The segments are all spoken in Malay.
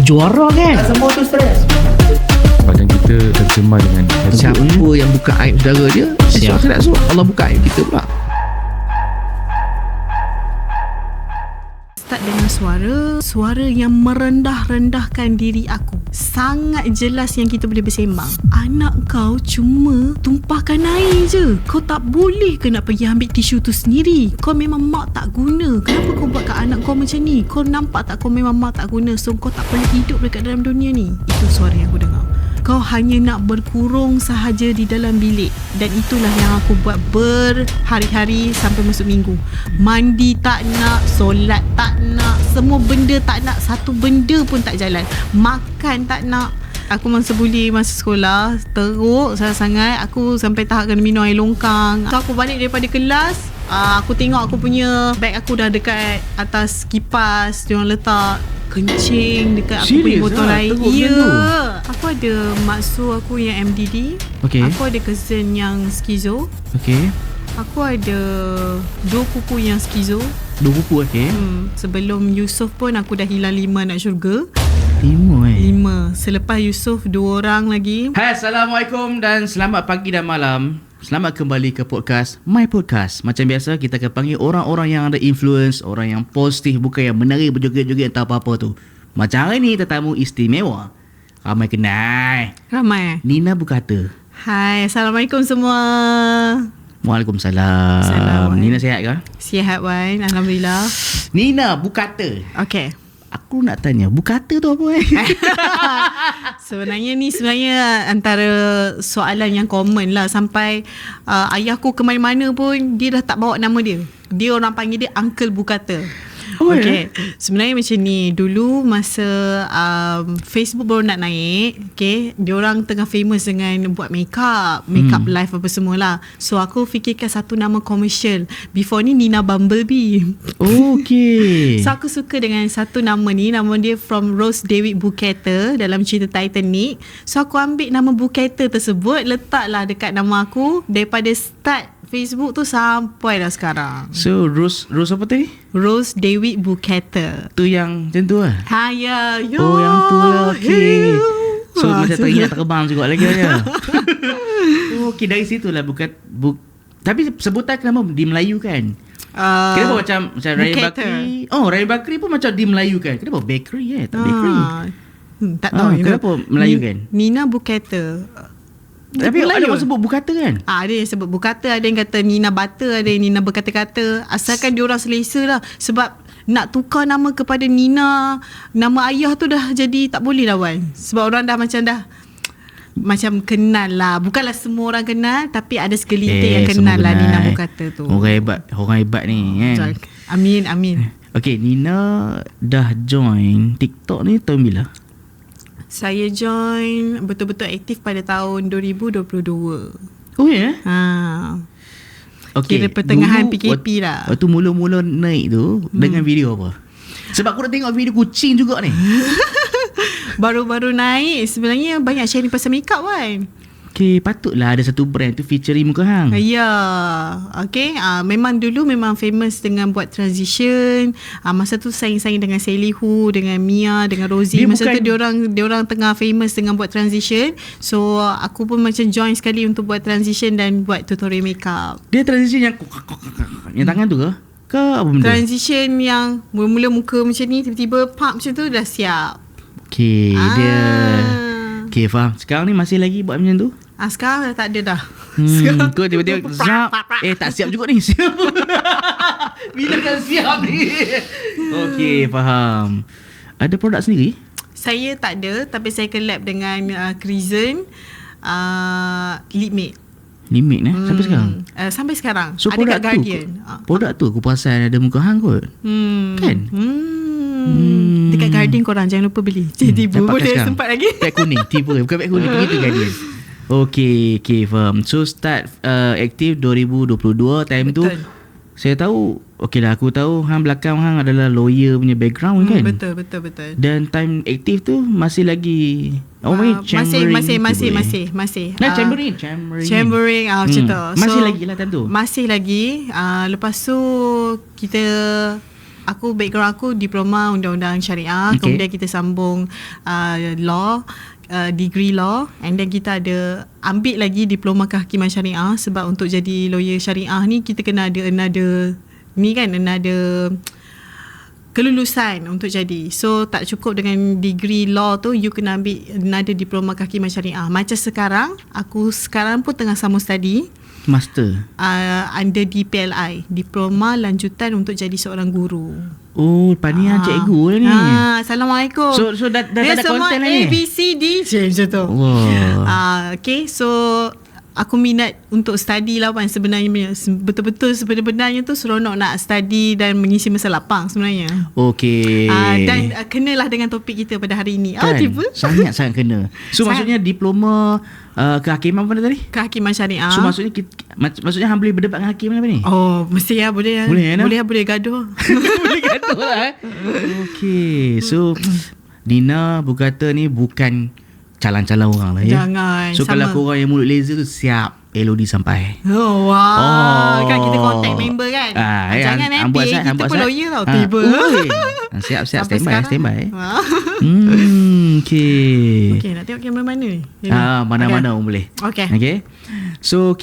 Juara kan? Semua tu stres. Badan kita tercemar dengan Siapa yang buka aib saudara dia, Siap. esok akhirat Allah buka aib kita pula. Start dengan suara yang merendah-rendahkan diri aku. Sangat jelas yang kita boleh bersembang. Anak kau cuma tumpahkan air je. Kau tak boleh ke nak pergi ambil tisu tu sendiri? Kau memang mak tak guna. Kenapa kau buat kat anak kau macam ni? Kau nampak tak kau memang mak tak guna? So kau tak boleh hidup dekat dalam dunia ni. Itu suara yang aku dengar. Kau hanya nak berkurung sahaja di dalam bilik. Dan itulah yang aku buat berhari-hari sampai masuk minggu. Mandi tak nak, solat tak nak, semua benda tak nak, satu benda pun tak jalan. Makan tak nak. Aku masa buli masa sekolah, teruk sangat-sangat. Aku sampai tahap kena minum air longkang. So aku balik daripada kelas, aku tengok aku punya beg aku dah dekat atas kipas. Diorang letak kencing dekat aku punya botol air. Ya. Aku ada maksu aku yang MDD. Okay. Aku ada cousin yang skizo. Okay. Aku ada 2 pupu yang skizo. 2 pupu okay. Sebelum Yusof pun aku dah hilang 5 nak syurga. 5 Selepas Yusof 2 orang lagi. Hai, Assalamualaikum dan selamat pagi dan malam. Selamat kembali ke podcast My Podcast. Macam biasa kita akan panggil orang-orang yang ada influence, orang yang positif, bukan yang menari berjoget-joget entah apa-apa tu. Macam hari ni tetamu istimewa. Ramai kenal. Ramai. Nina Bukata. Hai, Assalamualaikum semua. Waalaikumsalam. Salam. Nina sihat ke? Sihat Wan, Alhamdulillah. Nina Bukata. Okay. Aku nak tanya, Bukata tu apa Sebenarnya antara soalan yang common lah. Sampai ayahku ke mana-mana pun dia dah tak bawa nama dia. Dia orang panggil dia Uncle Bukata. Okay. Sebenarnya macam ni. Dulu masa Facebook baru nak naik, okay, diorang tengah famous dengan buat makeup live apa semualah. So aku fikirkan satu nama komersial. Before ni Nina Bumblebee. Okay. So aku suka dengan satu nama ni. Nama dia from Rose David Bukata dalam cerita Titanic. So aku ambil nama Bukata tersebut, letaklah dekat nama aku. Daripada start Facebook tu sampai dah sekarang. So Rose apa tadi? Rose David Bukata. Tu yang macam tu lah. Ya. Oh yang tu lah. Okay. So macam teringat terbang juga lagi ya. Okay, dari situ lah tapi sebutan kenapa di Melayu kan? Kenapa macam Raya Bakri? Oh, Raya Bakri pun macam di Melayu kan? Kenapa bakery tak bakery? Tak tahu. Kenapa Melayu kan? Nina Bukata. Tapi ada orang sebut Bukata kan? Ada yang sebut Bukata, ada yang kata Nina Butter, ada yang Nina berkata-kata. Asalkan diorang selesa lah. Sebab nak tukar nama kepada Nina, nama ayah tu dah jadi tak boleh lah Wan. Sebab orang dah macam kenal lah. Bukanlah semua orang kenal, tapi ada segelintir yang kenal lah Nina Bukata tu. Orang hebat ni kan? Amin. Okay, Nina dah join TikTok ni tahun bila? Saya join betul-betul aktif pada tahun 2022. Oh ya? Okay, kira pertengahan dulu, PKP lah. Waktu mula-mula naik tu dengan video apa? Sebab aku dah tengok video kucing juga ni. Baru-baru naik sebenarnya banyak sharing pasal makeup kan. Okay, patutlah ada satu brand tu featuring muka hang. Ya. Okay. Memang dulu memang famous dengan buat transition. Masa tu saing-saing dengan Sally Hu, dengan Mia, dengan Rosie. Masa tu diorang tengah famous dengan buat transition. So aku pun macam join sekali untuk buat transition dan buat tutorial makeup. Dia transition yang tangan tu ke? Ke apa benda? Transition yang mula-mula muka macam ni, tiba-tiba pump macam tu dah siap. Okay, dia okay, faham. Sekarang ni masih lagi buat macam tu? Sekarang dah tak ada dah. Kau tiba-tiba siap. Tak siap juga ni. Siap. Bila kan siap ni? Okay, faham. Ada produk sendiri? Saya tak ada, tapi saya collab dengan Crizen, Lip Made. Limit sampai sekarang? Sampai sekarang. So ada kat Guardian. Produk tu aku perasan ada muka hang kot. Kan? Dekat Guardian korang jangan lupa beli. Tiba boleh sempat lagi. Beg kuning. Tiba bukan beg kuning. Pergi tu Guardian. Okay, faham. So start aktif 2022. Time tu saya tahu, okay lah, aku tahu hang belakang hang adalah lawyer punya background kan? Betul. Dan time aktif tu masih lagi masih. Nah, chambering macam tu. Masih lagi lah time tu. Masih lagi. Lepas tu kita Aku background aku diploma undang-undang syariah. Okay. Kemudian kita sambung law, degree law, and then kita ada ambil lagi diploma kehakiman syariah. Sebab untuk jadi lawyer syariah ni kita kena ada another kelulusan untuk jadi. So tak cukup dengan degree law tu, you kena ambil another diploma kehakiman syariah. Macam aku sekarang pun tengah sambung study Master. under DPLI, diploma lanjutan untuk jadi seorang guru. Oh, panian cikgu lah ni. Assalamualaikum. So dah ada semua konten lah ni. A, B, C, D macam tu. Wow. Okay, so aku minat untuk study lah kan sebenarnya. Betul-betul sebenarnya tu seronok nak study dan mengisi masa lapang sebenarnya. Okay. Dan kenalah dengan topik kita pada hari ini. Kan? Tiba Sangat kena. So maksudnya diploma kehakiman apa tadi? kehakiman syariah. So maksudnya hang boleh berdebat dengan hakim lah apa ni? Oh, mesti ya, boleh. Boleh gaduh. Boleh gaduh lah. Okay. So Nina berkata ni bukan calang-calang orang lah ya. Jangan. So kalau korang yang mulut laser tu siap LOD sampai. Oh, wow. Kan kita contact member kan. Jangan kita pun lawyer tau. Tiba. Siap Sampai standby. Okay, Okay. nak tengok kamera mana ni? Mana-mana pun boleh. Okay. So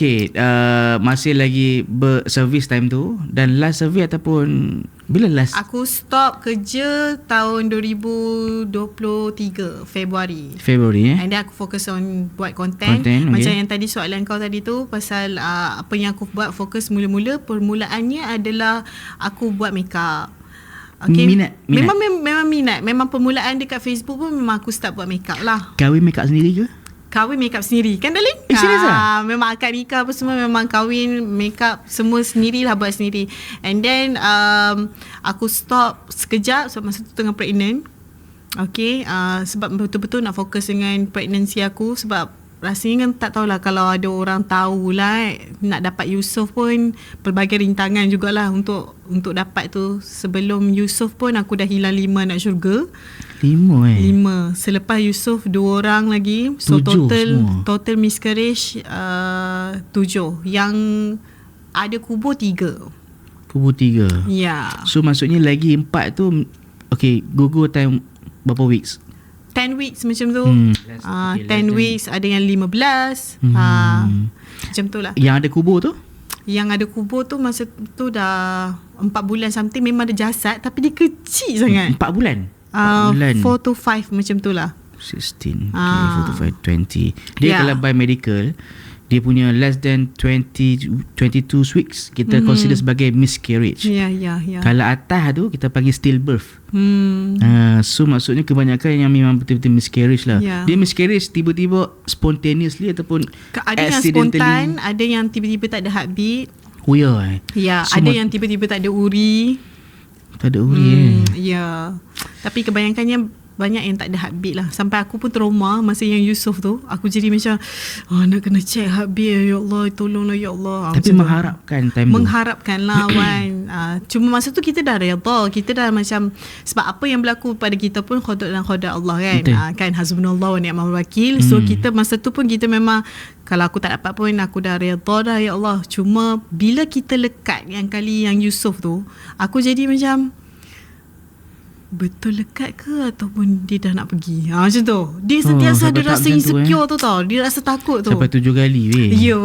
masih lagi berservis time tu. Dan last survey ataupun bila last? Aku stop kerja tahun 2023 Februari. And then aku fokus on buat content. Macam yang tadi soalan kau tadi tu pasal apa yang aku buat, fokus mula-mula permulaannya adalah aku buat makeup. Okay. Minat. Memang minat. Memang permulaan dekat Facebook pun memang aku start buat makeup lah. Kahwin makeup sendiri ke? Kahwin makeup sendiri kan darling? Serius lah? Memang akad nikah apa semua memang kahwin makeup semua sendirilah, buat sendiri. And then aku stop sekejap sebab masa tu tengah pregnant. Okay, sebab betul-betul nak fokus dengan pregnancy aku. Sebab rasanya kan tak tahulah, kalau ada orang tahulah nak dapat Yusof pun pelbagai rintangan jugalah untuk dapat tu. Sebelum Yusof pun aku dah hilang 5 anak syurga. 5. Selepas Yusof 2 orang lagi. So 7 total miscarriage 7. Yang ada kubur 3. Ya. So maksudnya lagi 4 tu okay, gugur time berapa weeks? 10 weeks macam tu. 10 weeks, ada yang 15. Macam tu lah. Yang ada kubur tu? Yang ada kubur tu masa tu dah 4 bulan something. Memang ada jasad tapi dia kecil sangat. 4 bulan? 4 to 5 macam tu lah. 16 4 to 5 20. Dia kalau by medical, dia punya less than 22 weeks kita consider sebagai miscarriage. Ya. Kalau atas tu kita panggil stillbirth. So maksudnya kebanyakan yang memang betul-betul miscarriage lah. Dia miscarriage tiba-tiba spontaneously ataupun ada yang spontan, ada yang tiba-tiba tak ada heartbeat. Ya, so ada yang tiba-tiba tak ada uri. Ya. Tapi kebanyakannya banyak yang tak ada heartbeat lah. Sampai aku pun trauma masa yang Yusof tu. Aku jadi macam nak kena check heartbeat. Ya Allah, tolonglah ya Allah. Tapi mengharapkan time tu. Mengharapkan lah Wan. Cuma masa tu kita dah redha. Kita dah macam, sebab apa yang berlaku pada kita pun qada dan qada Allah kan. Kan hasbunallah wa ni'mal wakil. So kita masa tu pun kita memang, kalau aku tak dapat pun aku dah redha dah ya Allah. Cuma bila kita lekat yang kali yang Yusof tu, aku jadi macam betul lekat ke ataupun dia dah nak pergi. Macam tu. Dia sentiasa ada rasa insecure tu tau. Dia rasa takut tu. Sampai 7 kali weh. Ya.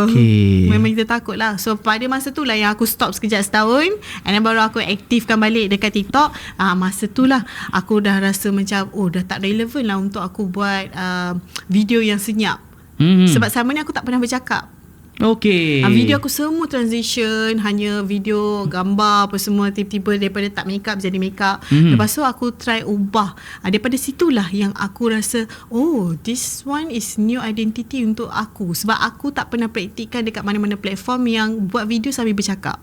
Okay. Memang kita takut lah. So pada masa tu lah yang aku stop sekejap setahun. And then baru aku aktifkan balik dekat TikTok. Masa tu lah aku dah rasa macam dah tak relevan lah untuk aku buat video yang senyap. Sebab selama ni aku tak pernah bercakap. Okay. Video aku semua transition, hanya video, gambar apa semua. Tiba-tiba daripada tak makeup jadi makeup. Lepas tu aku try ubah. Daripada situlah yang aku rasa this one is new identity untuk aku. Sebab aku tak pernah praktikkan dekat mana-mana platform yang buat video sambil bercakap.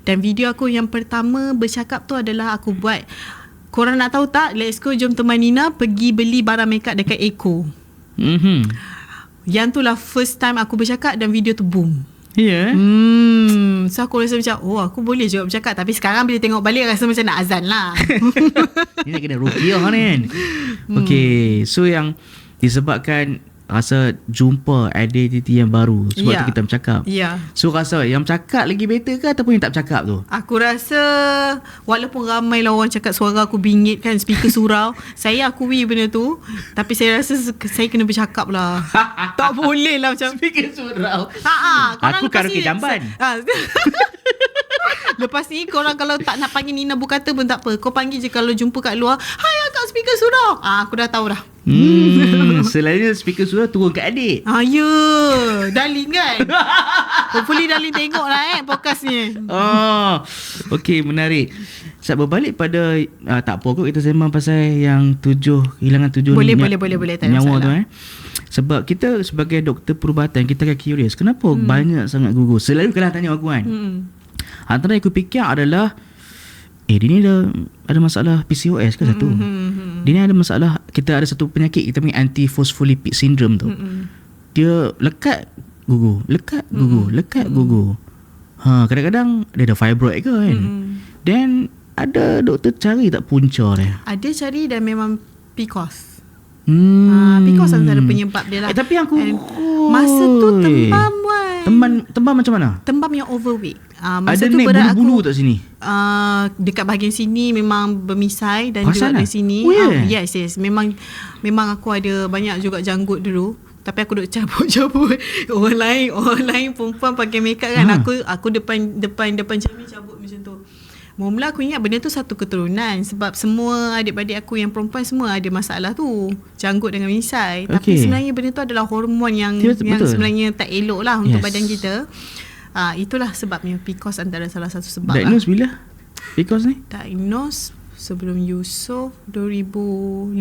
Dan video aku yang pertama bercakap tu adalah aku buat, korang nak tahu tak, let's go jom teman Nina pergi beli barang makeup dekat Eco. Yang tu lah first time aku bercakap dan video tu boom. So aku rasa macam aku boleh juga bercakap. Tapi sekarang bila tengok balik rasa macam nak azan lah. Ini nak kena rukiah kan. Okay. So yang disebabkan rasa jumpa identiti yang baru. Sebab tu kita bercakap. So rasa yang cakap lagi better ke ataupun yang tak bercakap tu? Aku rasa walaupun ramai lah orang cakap suara aku bingit kan, speaker surau, saya akui benda tu. Tapi saya rasa saya kena bercakap lah. Tak boleh lah macam Speaker surau. Korang Aku karaoke jamban. Lepas ni korang kalau tak nak panggil Nina Bukata pun tak apa. Kau panggil je kalau jumpa kat luar, hai akak speaker surau. Aku dah tahu dah. Selainnya speaker surau turun kat adik. Ya, Darlene kan. Hopefully Darlene tengok lah podcast ni. Okay, menarik. Sebab berbalik pada tak apa kot kita sembang pasal yang hilangan 7 boleh tak ada nyawa tu masalah. Sebab kita sebagai doktor perubatan, kita akan curious kenapa banyak sangat gugur. Selalu kalau tanya aku kan, antara yang aku fikir adalah dia ni ada masalah PCOS ke satu. Dia ni ada masalah, kita ada satu penyakit kita panggil antiphospholipid syndrome tu. Dia lekat gugur, lekat gugur, lekat gugur. Kadang-kadang dia ada fibroid ke kan. Then ada doktor cari tak punca dia? Ada cari dan memang PCOS. PCOS antara penyebab dia lah. Tapi aku masa tu tembam macam mana? Tembam yang overweight. Masa ada tu naik berat bulu-bulu aku, tak sini? Dekat bahagian sini memang bermisai dan Pasal juga lah? di sini. Yes. Memang aku ada banyak juga janggut dulu. Tapi aku duk cabut-cabut. Orang lain perempuan pakai makeup kan. Aku depan cermin cabut macam tu. Mula aku ingat benda tu satu keturunan. Sebab semua adik-adik aku yang perempuan semua ada masalah tu, janggut dengan misai. Tapi sebenarnya benda tu adalah hormon yang sebenarnya tak elok lah untuk badan kita. Itulah sebabnya PCOS antara salah satu sebab. Diagnose bila PCOS ni? Diagnose sebelum Yusof 2015.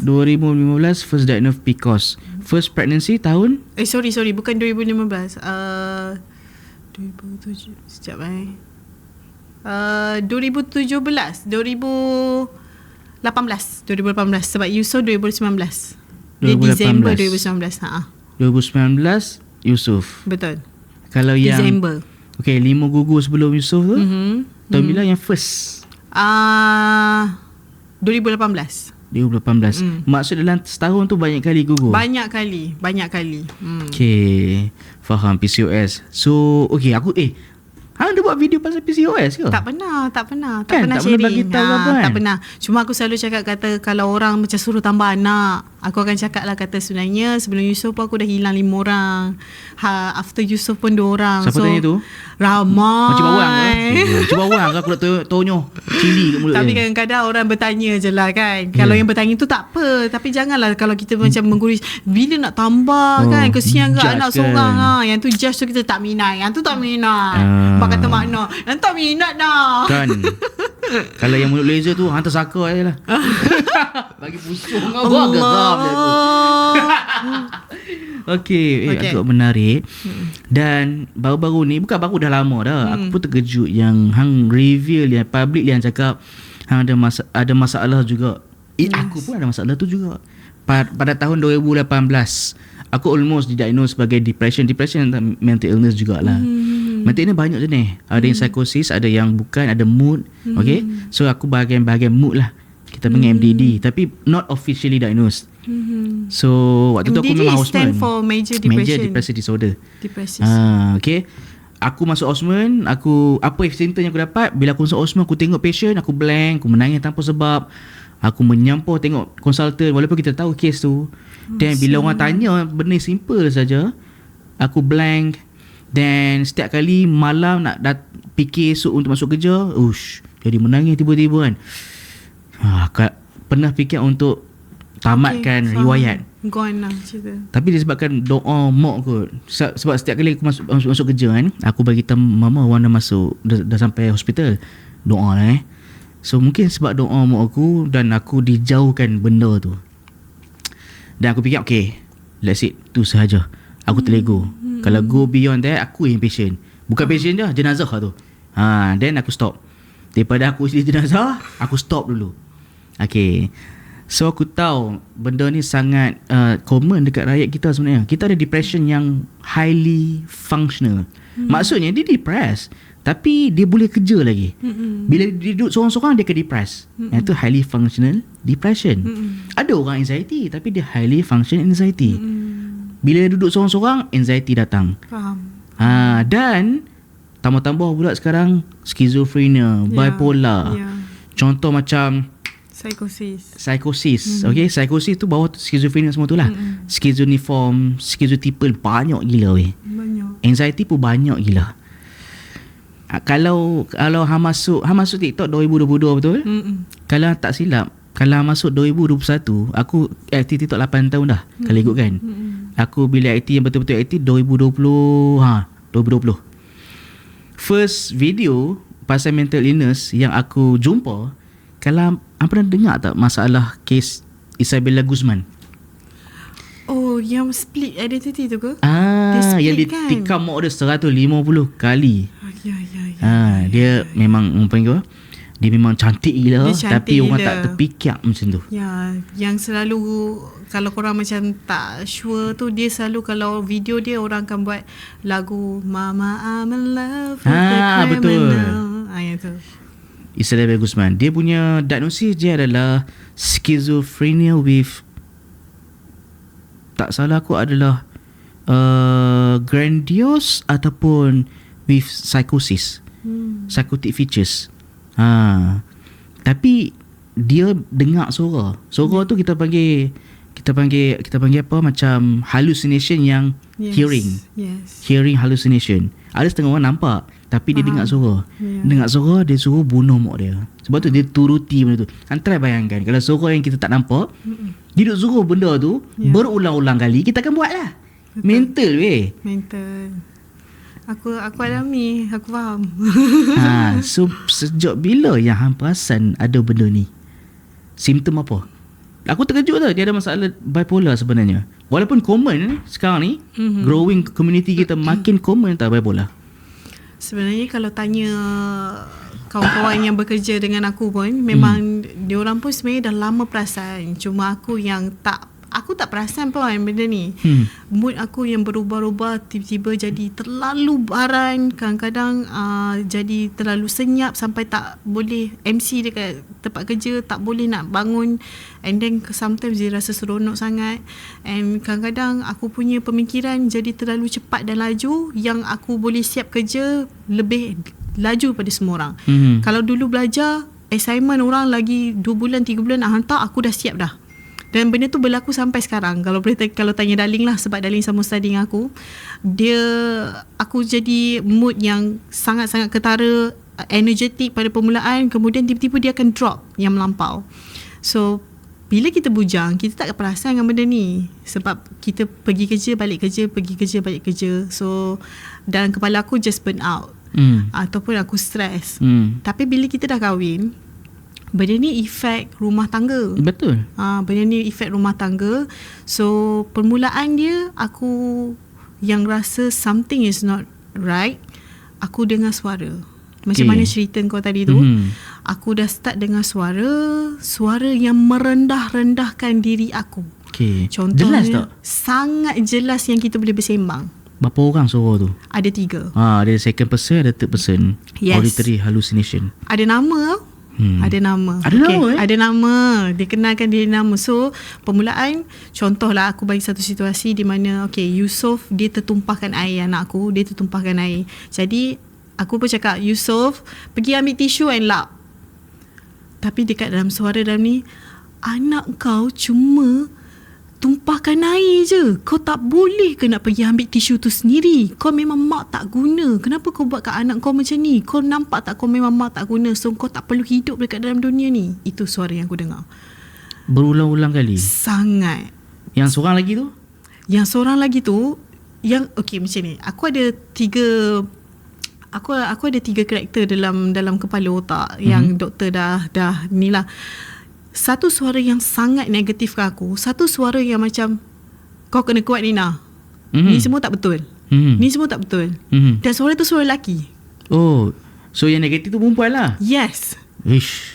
2015 first diagnose PCOS. First pregnancy tahun? Sorry bukan 2015. 2007 sekejap 2018 sebab Yusof 2019. Dia Disember 2019. 2019 Yusof. Betul. Kalau yang Disember. Okay, 5 gugur sebelum Yusof tu. Tahun bila yang first? 2018. Maksud dalam setahun tu banyak kali gugur? Banyak kali. Okay, faham PCOS. So okay, aku hang ada buat video pasal PCOS ke? Tak pernah Kan, pernah tak sharing. pernah bagi tahu apa kan? Tak pernah. Cuma aku selalu kata kalau orang macam suruh tambah anak, aku akan cakap lah, kata sebenarnya sebelum Yusof pun aku dah hilang 5 orang. After Yusof pun 2 orang. Siapa tanya tu? Ramai. Macam bawang ke? Macam bawang ke? Aku nak tonyoh cili kat mulut Tapi dia. kadang-kadang orang bertanya je lah kan. Kalau yang bertanya tu tak apa. Tapi janganlah kalau kita macam mengguris, bila nak tambah kan, kesian ke anak kan seorang. Yang tu judge tu kita tak minat. Yang tu tak minat. Bak kata makna, yang tak minat dah kan. Kalau yang mulut laser tu hantar saka je lah. Bagi pusung kau buat geram dia tu. Okay, agak menarik. Dan baru-baru ni, bukan baru, dah lama dah, aku pun terkejut yang hang reveal yang public yang cakap hang ada masalah juga. Aku pun ada masalah tu juga. Pada tahun 2018 aku almost didiagnose sebagai depression dan mental illness jugalah. Mental illness banyak jenis. Ada yang psikosis, ada yang bukan, ada mood. Okay, so aku bahagian mood lah. Kita panggil MDD, tapi not officially diagnosed. So waktu tu aku memang Osman. stand for major depressive disorder. Okay, aku masuk Osman. Apa simptom yang aku dapat bila aku masuk Osman, aku tengok patient, aku blank, aku menangis tanpa sebab. Aku menyampur tengok konsultan walaupun kita tahu kes tu. Dan bila orang tanya benda simple saja, aku blank. Dan setiap kali malam nak fikir untuk masuk kerja, jadi menangis tiba-tiba kan. Pernah fikir untuk tamatkan riwayat. Gone lah cerita. Tapi disebabkan doa mak kot. Sebab setiap kali aku masuk kerja kan, aku bagi tahu mama Wan dah sampai hospital. Doa lah So mungkin sebab doa mak aku dan aku dijauhkan benda tu. Dan aku fikir okay, let's it, tu sahaja. Aku terlego. Kalau go beyond that, aku yang patient. Bukan patient je, jenazah tu. Then aku stop. Daripada aku isi jenazah, aku stop dulu. Okay, so aku tahu benda ni sangat common dekat rakyat kita sebenarnya. Kita ada depression yang highly functional. Maksudnya dia depressed, tapi dia boleh kerja lagi. Bila dia duduk seorang-seorang, dia ke depressed. Yang tu highly functional depression. Ada orang anxiety, tapi dia highly functional anxiety. Bila duduk sorang-sorang, anxiety datang. Faham. Dan tambah-tambah pula sekarang skizofrenia, bipolar. Contoh macam psikosis. Okay, psikosis tu bawah skizofrenia semua tu lah. Skizoniform, skizotypal, banyak gila weh. Banyak. Anxiety pun banyak gila. Kalau hang masuk TikTok 2022 betul? Kalau tak silap, kalau hang masuk 2021, aku aktif TikTok 8 tahun dah. Kalau ikut kan. Aku bila aktif yang betul-betul aktif 2020. 2020. First video pasal mental illness yang aku jumpa, kalau hang pernah dengar tak masalah kes Isabella Guzman? Oh, yang split identity tu ke? Yang dia tikam mak dia 150 kali. Ya. Dia memang panggil apa? Dia memang cantik gila, tapi orang gila. tak terfikir macam tu. Ya, yang selalu kalau korang macam tak sure tu, dia selalu kalau video dia orang akan buat lagu Mama I'm in love with the criminal. Betul. Yang tu. Isabella Guzman, dia punya diagnosis dia adalah schizophrenia with, tak salah aku adalah grandiose ataupun with psychosis, psychotic features. Tapi dia dengar suara tu kita panggil apa, macam hallucination yang hearing hallucination. Ada setengah orang nampak tapi dia dengar suara. Dengar suara, dia suruh bunuh mak dia. Sebab tu dia turuti benda tu. Try bayangkan kalau suara yang kita tak nampak, dia duk suruh benda tu berulang-ulang kali, kita akan buat lah. Mental weh. Aku alami, aku faham. So sejak bila yang hang perasan ada benda ni? Simptom apa? Aku terkejut tau dia ada masalah bipolar sebenarnya. Walaupun common sekarang ni, growing community kita makin common tau bipolar. Sebenarnya kalau tanya kawan-kawan yang bekerja dengan aku pun, memang diorang pun sebenarnya dah lama perasan. Cuma aku tak perasan pun benda ni. Mood aku yang berubah-ubah, tiba-tiba jadi terlalu baran, kadang-kadang jadi terlalu senyap sampai tak boleh MC dekat tempat kerja, tak boleh nak bangun, and then sometimes dia rasa seronok sangat, and kadang-kadang aku punya pemikiran jadi terlalu cepat dan laju, yang aku boleh siap kerja lebih laju pada semua orang. Kalau dulu belajar assignment orang lagi 2 bulan 3 bulan nak hantar, aku dah siap dah. Dan benda tu berlaku sampai sekarang. Kalau tanya Darling lah, sebab Darling sama study dengan aku, aku jadi mood yang sangat-sangat ketara, energetik pada permulaan, kemudian tiba-tiba dia akan drop yang melampau. So bila kita bujang, kita tak perasan dengan benda ni, sebab kita pergi kerja balik kerja, pergi kerja balik kerja. So dalam kepala aku just burn out, ataupun aku stress. Tapi bila kita dah kahwin, benda ni efek rumah tangga. Betul. Benda ni efek rumah tangga. So permulaan dia, aku yang rasa something is not right, aku dengar suara. Macam mana cerita kau tadi tu, aku dah start dengar suara yang merendah-rendahkan diri aku. Contohnya, jelas tak? Sangat jelas yang kita boleh bersembang. Berapa orang suara tu? Ada 3. Ada second person, ada third person. Auditory hallucination. Ada nama. Ada nama. Ada nama. Dia kenalkan dia nama. So permulaan, contohlah aku bagi satu situasi di mana Yusof dia tertumpahkan air, anak aku dia tertumpahkan air. Jadi aku pun cakap, Yusof pergi ambil tisu and lap. Tapi dekat dalam suara dalam ni, anak kau cuma tumpahkan air je. Kau tak boleh ke nak pergi ambil tisu tu sendiri? Kau memang mak tak guna. Kenapa kau buat kat anak kau macam ni? Kau nampak tak kau memang mak tak guna? So kau tak perlu hidup dekat dalam dunia ni. Itu suara yang aku dengar. Berulang-ulang kali? Sangat. Yang seorang lagi tu? Yang seorang lagi tu, yang macam ni. Aku ada 3 karakter dalam kepala otak yang doktor dah ni lah. Satu suara yang sangat negatif ke aku, satu suara yang macam kau kena kuat Nina. Ni semua tak betul. Ni semua tak betul. Dan suara tu suara lelaki. Oh, so yang negatif tu perempuan lah. Yes. Wish.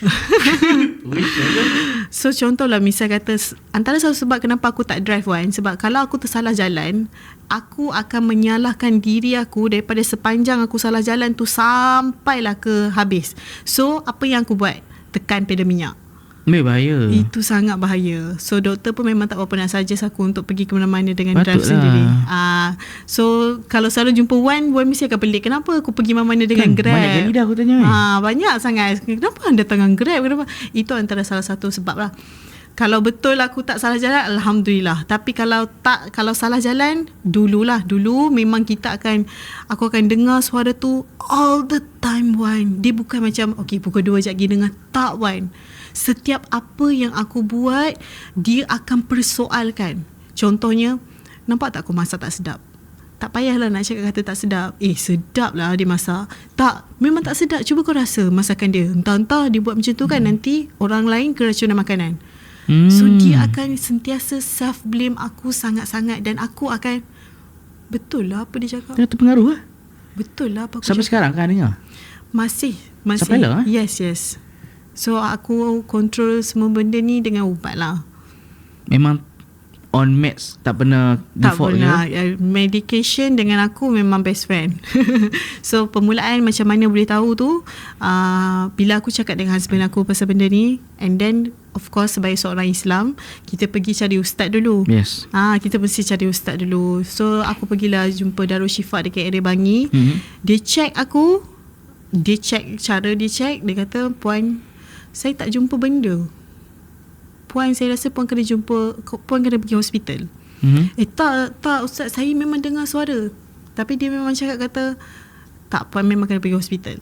So contohlah, misal kata, antara satu sebab kenapa aku tak drive sebab kalau aku tersalah jalan, aku akan menyalahkan diri aku daripada sepanjang aku salah jalan tu sampailah ke habis. So apa yang aku buat? Tekan pedal minyak. Bahaya. Itu sangat bahaya. So doktor pun memang tak berapa nak suggest aku untuk pergi ke mana-mana dengan drive Patutlah. sendiri. So kalau selalu jumpa Wan mesti akan pelik. Kenapa aku pergi mana-mana dengan Grab? Banyak kali dah aku tanya. Banyak sangat. Kenapa anda dengan Grab? Kenapa? Itu antara salah satu sebab lah. Kalau betul aku tak salah jalan, alhamdulillah. Tapi kalau salah jalan, dulu memang aku akan dengar suara tu all the time, Wan. Dia bukan macam okay pukul 2 sekejap pergi dengar. Tak, Wan. Setiap apa yang aku buat, dia akan persoalkan. Contohnya, nampak tak aku masak tak sedap? Tak payahlah nak cakap kata tak sedap. Sedap lah dia masak. Tak, memang tak sedap. Cuba kau rasa masakan dia. Entah-entah dia buat macam tu kan, nanti orang lain keracunan makanan. So dia akan sentiasa self blame aku sangat-sangat. Dan aku akan, betul lah apa dia cakap. Dia terpengaruh lah. Betul lah apa aku Sampai cakap. sekarang kan dengar? Masih. Sampai lah, Yes. So aku control semua benda ni dengan ubat lah. Memang on meds, tak pernah Tak default pernah. je? Medication dengan aku memang best friend. So permulaan macam mana boleh tahu tu, bila aku cakap dengan husband aku pasal benda ni, and then of course sebagai seorang Islam, kita pergi cari ustaz dulu. Yes. Kita mesti cari ustaz dulu. So aku pergilah jumpa Darul Shifa dekat area Bangi. Dia check aku. Dia check, cara dia check, dia kata, Puan, saya tak jumpa benda. Puan, saya rasa Puan kena pergi hospital. Tak ustaz, saya memang dengar suara. Tapi dia memang cakap kata, tak, Puan memang kena pergi hospital.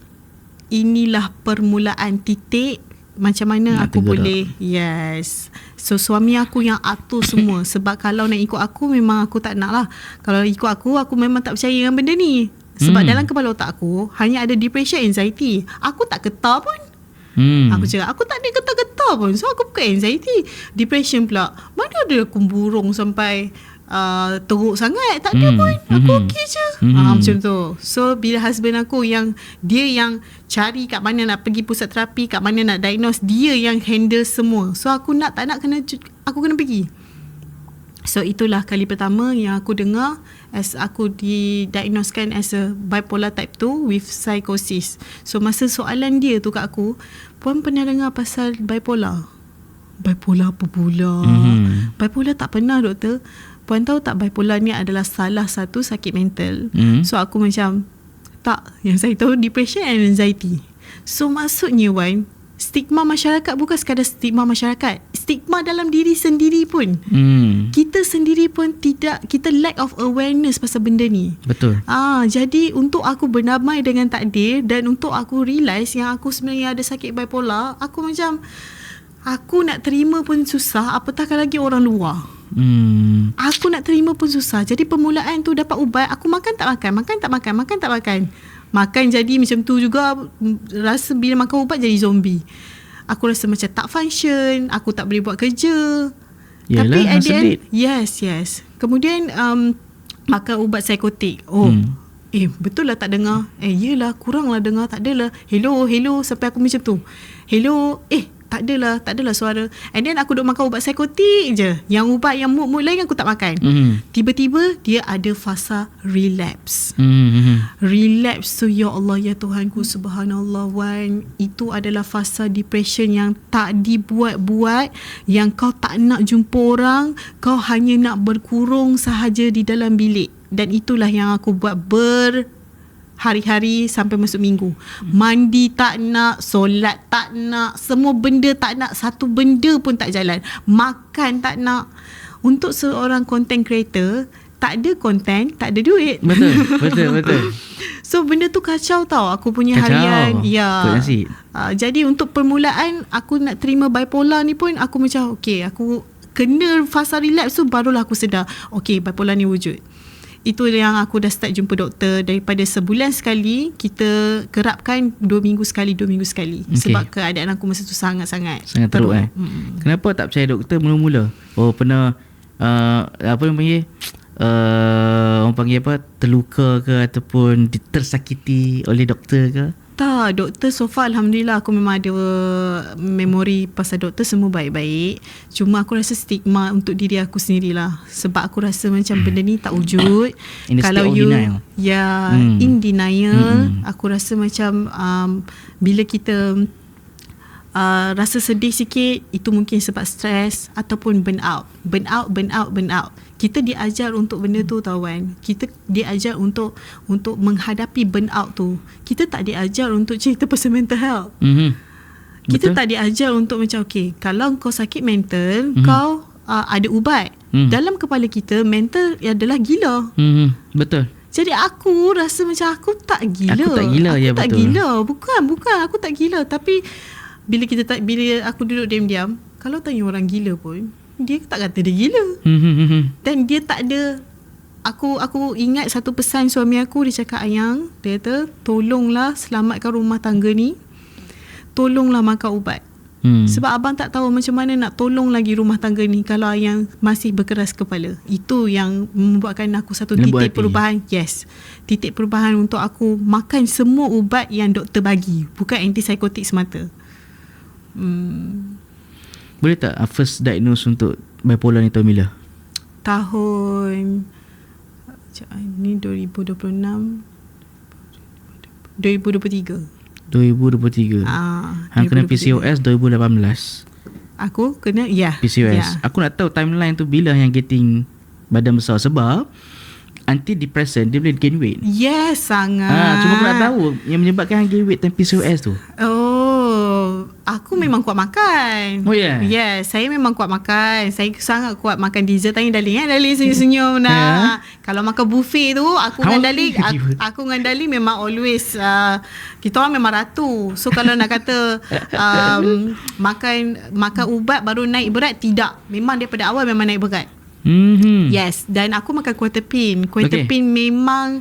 Inilah permulaan titik macam mana nak aku tergerak. boleh. Yes. So suami aku yang atur semua. Sebab kalau nak ikut aku, memang aku tak nak lah. Kalau ikut aku memang tak percaya dengan benda ni. Sebab dalam kepala otak aku hanya ada depression, anxiety. Aku tak getar pun. Aku cakap aku tak ada getar-getar pun. So aku bukan anxiety. Depression pula, mana ada aku burung sampai teruk sangat. Tak ada pun. Aku okey je. Macam tu. So bila husband aku dia yang cari kat mana nak pergi pusat terapi, kat mana nak diagnose, dia yang handle semua. So aku tak nak aku kena pergi. So itulah kali pertama yang aku dengar as aku didiagnosekan as a bipolar type 2 with psychosis. So masa soalan dia tu kat aku, Puan pernah dengar pasal bipolar? Bipolar apa pula? Bipolar tak pernah, doktor. Puan tahu tak, bipolar ni adalah salah satu sakit mental. So aku macam, tak, yang saya tahu depression and anxiety. So maksudnya, Wan, stigma masyarakat bukan sekadar stigma masyarakat, stigma dalam diri sendiri pun. Kita sendiri pun kita lack of awareness pasal benda ni. Betul. Jadi untuk aku berdamai dengan takdir dan untuk aku realise yang aku sebenarnya ada sakit bipolar, aku macam, aku nak terima pun susah, apatah lagi orang luar. Aku nak terima pun susah. Jadi permulaan tu dapat ubat, aku makan tak makan. Makan jadi macam tu juga. Rasa bila makan ubat jadi zombie. Aku rasa macam tak function. Aku tak boleh buat kerja. Yalah, tapi at the end, sedih. yes. Kemudian makan ubat psikotik. Betul lah tak dengar. Yelah, kurang lah dengar. Tak adalah hello sampai aku macam tu. Hello, tak adalah suara. And then aku duk makan ubat psikotik je. Yang ubat yang mood lain aku tak makan. Tiba-tiba dia ada fasa relapse. Relapse tu, ya Allah, ya Tuhanku, subhanallah, Wan. Itu adalah fasa depression yang tak dibuat-buat, yang kau tak nak jumpa orang, kau hanya nak berkurung sahaja di dalam bilik. Dan itulah yang aku buat hari-hari sampai masuk minggu. Mandi tak nak, solat tak nak, semua benda tak nak, satu benda pun tak jalan. Makan tak nak. Untuk seorang content creator, tak ada content, tak ada duit. Betul. So benda tu kacau tau aku punya Kacau. harian. Ya. Jadi untuk permulaan aku nak terima bipolar ni pun aku macam aku kena fasa relapse tu barulah aku sedar bipolar ni wujud. Itu yang aku dah start jumpa doktor. Daripada sebulan sekali, kita kerapkan 2 minggu sekali. Sebab keadaan aku masa tu sangat-sangat teruk. Kenapa tak percaya doktor mula-mula? Pernah orang panggil apa, terluka ke ataupun tersakiti oleh doktor ke? Tak, doktor so far alhamdulillah aku memang ada memori pasal doktor, semua baik-baik. Cuma aku rasa stigma untuk diri aku sendirilah. Sebab aku rasa macam benda ni tak wujud. In the Kalau state of you denial. in denial, aku rasa macam bila kita rasa sedih sikit, itu mungkin sebab stres ataupun burn out. Kita diajar untuk benda tu tahu kan. Kita diajar untuk menghadapi burn out tu. Kita tak diajar untuk cerita pasal mental health. Kita tak diajar untuk macam kalau kau sakit mental, kau ada ubat. Dalam kepala kita mental adalah gila. Betul. Jadi aku rasa macam aku tak gila. Aku tak gila, aku ya, tak betul. gila. Bukan aku tak gila, tapi bila aku duduk diam-diam, kalau tanya orang gila pun, dia tak kata dia gila. Dan dia tak ada. Aku ingat satu pesan suami aku, dia cakap, Ayang, dia kata, tolonglah selamatkan rumah tangga ni. Tolonglah makan ubat. Sebab abang tak tahu macam mana nak tolong lagi rumah tangga ni kalau Ayang masih berkeras kepala. Itu yang membuatkan aku satu titik perubahan. Yes, titik perubahan untuk aku makan semua ubat yang doktor bagi, bukan antipsychotic semata. Boleh tak first diagnose untuk bipolar ni tahun bila? Tahun ni 2026, 2023. 2023. Hang kena PCOS 2018. Aku kena PCOS. Aku nak tahu timeline tu bila yang getting badan besar, sebab antidepressant dia boleh gain weight. Yes, sangat. Cuma aku nak tahu yang menyebabkan hang gain weight time PCOS tu. Aku memang kuat makan. Oh ya. Yes, saya memang kuat makan. Saya sangat kuat makan dessert. Tanya Darling, Darling senyum-senyum nak. Kalau makan buffet tu, aku dengan Darling memang always kita orang memang ratu. So kalau nak kata makan ubat baru naik berat, tidak. Memang daripada awal memang naik berat. Yes, dan aku makan Quercetin. Quercetin memang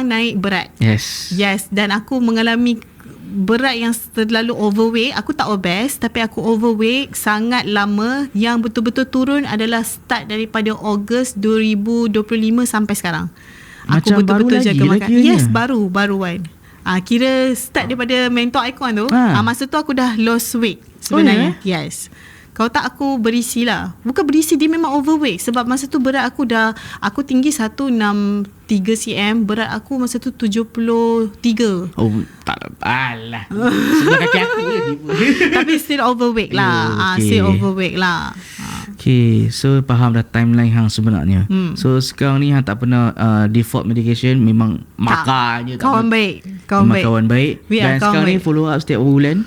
naik berat. Yes, dan aku mengalami berat yang terlalu overweight. Aku tak obese, tapi aku overweight sangat lama. Yang betul-betul turun adalah start daripada Ogos 2025 sampai sekarang. Aku Macam betul-betul baru jaga lagi makan. Yes, baru kan. Kira start daripada mentor icon tu. Masa tu aku dah lost weight sebenarnya. Yes. Kalau tak aku berisi lah. Bukan berisi, dia memang overweight. Sebab masa tu berat aku tinggi 163 cm. Berat aku masa tu 73. Oh, tak alah. Sebelah kaki aku je. Tapi still overweight lah. Still overweight lah. Okay, so faham dah timeline hang sebenarnya. So sekarang ni hang tak pernah default medication, memang makan je. Kawan baik. Kawan baik. Dan sekarang ni follow up setiap bulan.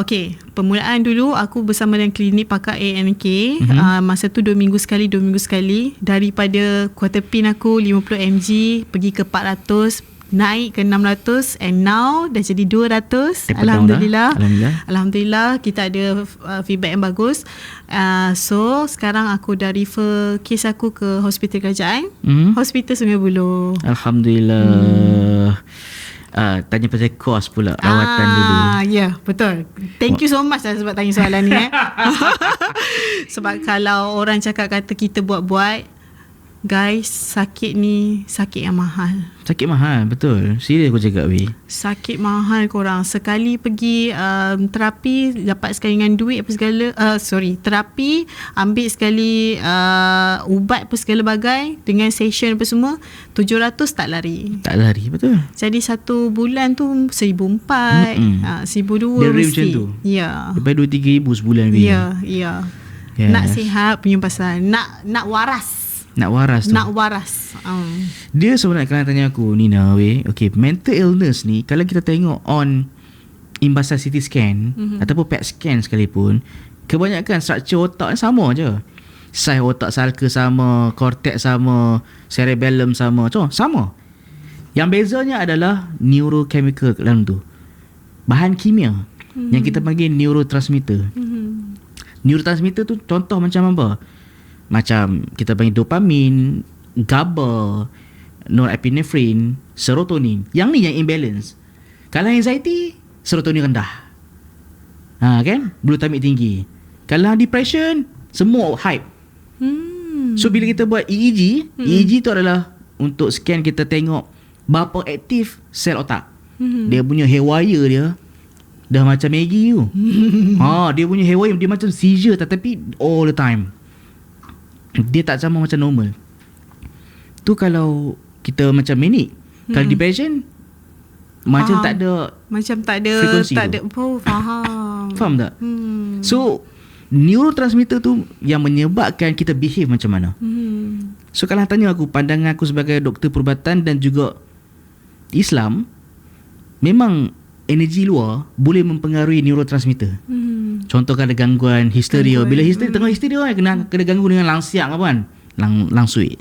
Okay, permulaan dulu aku bersama dengan klinik pakar ANK. Masa tu 2 minggu sekali. Daripada Quercetin aku 50 mg pergi ke 400, naik ke 600, and now dah jadi 200. Alhamdulillah kita ada feedback yang bagus. So sekarang aku dah refer kes aku ke hospital kerajaan, Hospital Sungai Buloh. Alhamdulillah. Tanya pasal kos pula, rawatan dulu. Ya, betul. Thank you so much sebab tanya soalan ni. Sebab kalau orang cakap kata kita buat-buat, guys, sakit ni sakit yang mahal. Sakit mahal, betul. Serius aku cakap weh. Sakit mahal korang. Sekali pergi terapi, dapat sekali dengan duit apa segala. Terapi, ambil sekali ubat apa segala bagai, dengan session apa semua, 700 tak lari. Tak lari, betul. Jadi satu bulan tu 1,400, 1,200 dia mesti. macam tu. Ya. Lepas 2-3 ribu sebulan weh. Ya. Yes. Nak sihat punya pasal. Nak waras. Nak waras tu. Dia sebenarnya kalau tanya aku, Nina weh, okay, mental illness ni kalau kita tengok on imbasan CT scan ataupun PET scan sekalipun, kebanyakan struktur otak sama je. Saiz otak sulcus sama, cortex sama, cerebellum sama, sama. Yang bezanya adalah neurochemical dalam tu, bahan kimia yang kita panggil neurotransmitter. Neurotransmitter tu contoh macam apa? Macam kita panggil dopamin, GABA, norepinephrine, serotonin. Yang ni yang imbalance. Kalau anxiety, serotonin rendah. Kan? Glutamate tinggi. Kalau depression, semua hype. So bila kita buat EEG, EEG tu adalah untuk scan, kita tengok berapa aktif sel otak. Dia punya haywire dia dah macam Maggie tu. Dia punya haywire dia macam seizure, tetapi all the time. Dia tak sama macam normal. Tu kalau kita macam manic. Kalau depression, Macam Faham. tak ada Macam tak ada frekuensi tak tu. ada. Oh, faham. Faham tak? Hmm. So neurotransmitter tu yang menyebabkan kita behave macam mana. So kalau tanya aku, pandangan aku sebagai doktor perubatan dan juga Islam, memang energi luar boleh mempengaruhi neurotransmitter. Contoh kalau ada gangguan histeria. Bila histeria, tengah histeria kan, kena ganggu dengan langsiak apa kan? Langsui.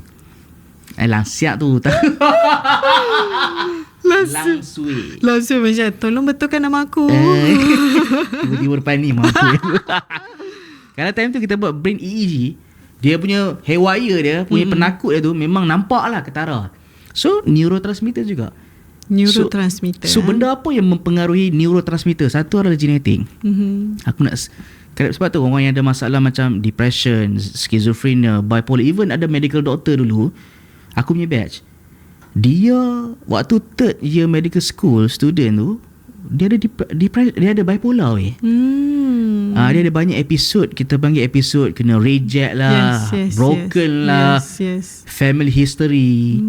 Langsiak tu. Langsui. Langsung macam, tolong betulkan nama aku. Tiba-tiba depan ni mampu. Kalau time tu kita buat brain EEG, dia punya haywire dia, punya penakut dia tu memang nampak lah ketara. So neurotransmitter juga. Neurotransmitter. So benda apa yang mempengaruhi neurotransmitter? Satu adalah genetik. Aku nak sebab tu orang yang ada masalah macam depression, schizophrenia, bipolar, even ada medical doctor dulu, aku punya batch, dia waktu third year medical school student tu, dia ada dia ada bipolar weh. Dia ada banyak episod, kita panggil episod kena reject lah, broken lah, family history.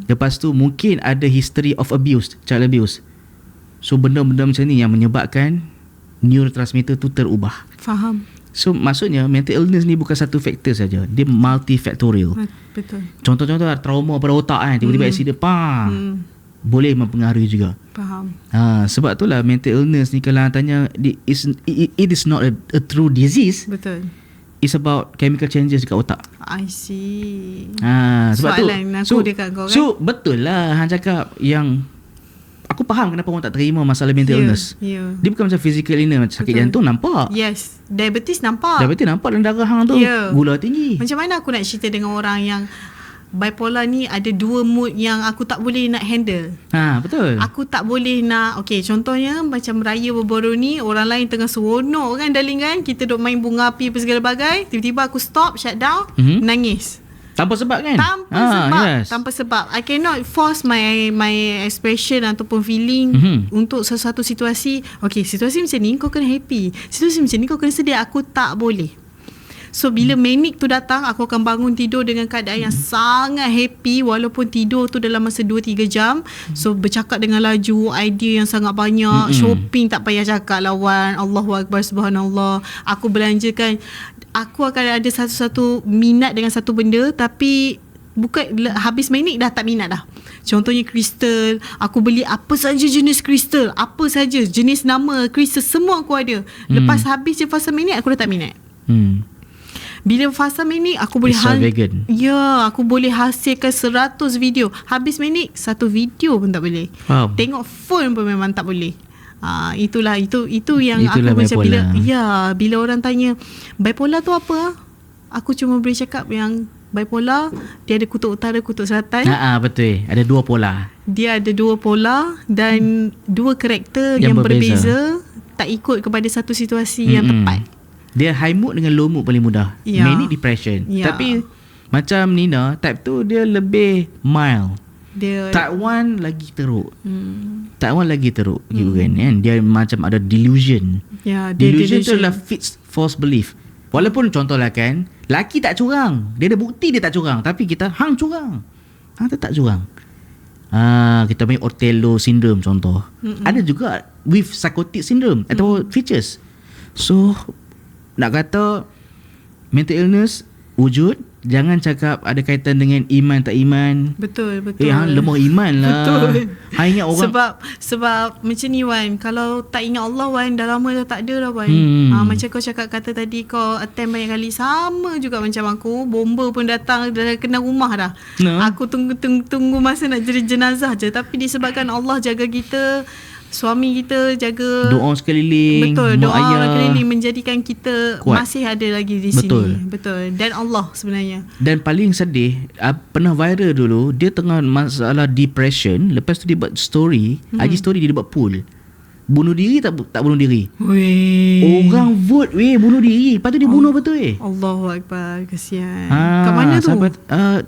Lepas tu mungkin ada history of abuse, child abuse. So benda-benda macam ni yang menyebabkan neurotransmitter tu terubah. Faham. So maksudnya mental illness ni bukan satu faktor saja, dia multifactorial. Betul. Contoh-contoh trauma pada otak kan, tiba-tiba accident boleh mempengaruhi juga. Faham. Sebab itulah mental illness ni kalau tanya, it is not a true disease. Betul. It's about chemical changes dekat otak. I see. Sebab soalan tu aku dekat kau kan. So betul lah Han cakap yang aku faham kenapa orang tak terima masalah mental illness. Dia bukan macam physical illness, macam sakit jantung nampak. Yes. Diabetes nampak. Diabetes nampak dalam darah hang tu. Gula tinggi. Macam mana aku nak cerita dengan orang yang bipolar ni ada dua mood yang aku tak boleh nak handle. Betul. Aku tak boleh nak, okay, contohnya macam raya baru-baru ni, orang lain tengah seronok kan, darling kan, kita duk main bunga api apa segala bagai, tiba-tiba aku stop, shut down, nangis. Tanpa sebab kan? Tanpa sebab. I cannot force my expression ataupun feeling untuk sesuatu situasi. Okay, situasi macam ni kau kena happy, situasi macam ni kau kena sedih. Aku tak boleh. So bila manic tu datang, aku akan bangun tidur dengan keadaan yang sangat happy, walaupun tidur tu dalam masa 2-3 jam. So bercakap dengan laju, idea yang sangat banyak, shopping tak payah cakap lawan, Allahu Akbar, subhanallah. Aku belanjakan, aku akan ada satu minat dengan satu benda, tapi bukan habis manic dah tak minat dah. Contohnya kristal, aku beli apa saja jenis kristal, apa saja jenis nama kristal, semua aku ada. Lepas habis je fasa manic, aku dah tak minat. Bila fasa manic, aku boleh vegan. aku boleh hasilkan 100 video. Habis manic, satu video pun tak boleh. Tengok phone pun memang tak boleh. Itu yang aku macam bila orang tanya bipolar tu apa, aku cuma boleh cakap yang bipolar dia ada kutub utara, kutub selatan. Betul. Ada dua pola. Dia ada dua pola dan dua karakter yang berbeza, tak ikut kepada satu situasi yang tepat. Dia high mood dengan low mood paling mudah. Manic depression. Tapi macam Nina, type tu dia lebih mild. Type 1 lagi teruk. Type 1 lagi teruk gitu kan. Dia macam ada delusion. Delusion tu adalah fixed false belief. Walaupun contohlah kan, laki tak curang, dia ada bukti dia tak curang, tapi kita hang curang, hang tak curang. Kita main Othello syndrome contoh. Ada juga with psychotic syndrome atau features. So nak kata mental illness wujud, jangan cakap ada kaitan dengan iman tak iman. Betul. Hang lemah iman lah. Betul. Hang ingat orang sebab macam ni Wan, kalau tak ingat Allah Wan, dah lama dah tak ada dah Wan. Macam kau cakap kata tadi, kau attempt banyak kali, sama juga macam aku. Bomba pun datang, dah kena rumah dah. Aku tunggu masa nak jadi jenazah je. Tapi disebabkan Allah jaga kita, suami kita jaga, doa sekeliling, doa orang keliling menjadikan kita kuat, masih ada lagi di sini. Betul. Dan Allah sebenarnya. Dan paling sedih, pernah viral dulu, dia tengah masalah depression, lepas tu dia buat story, IG story, dia buat poll, bunuh diri tak bunuh diri. Orang vote bunuh diri, lepas tu dia bunuh betul Allahu Akbar, kesian. Kat mana tu?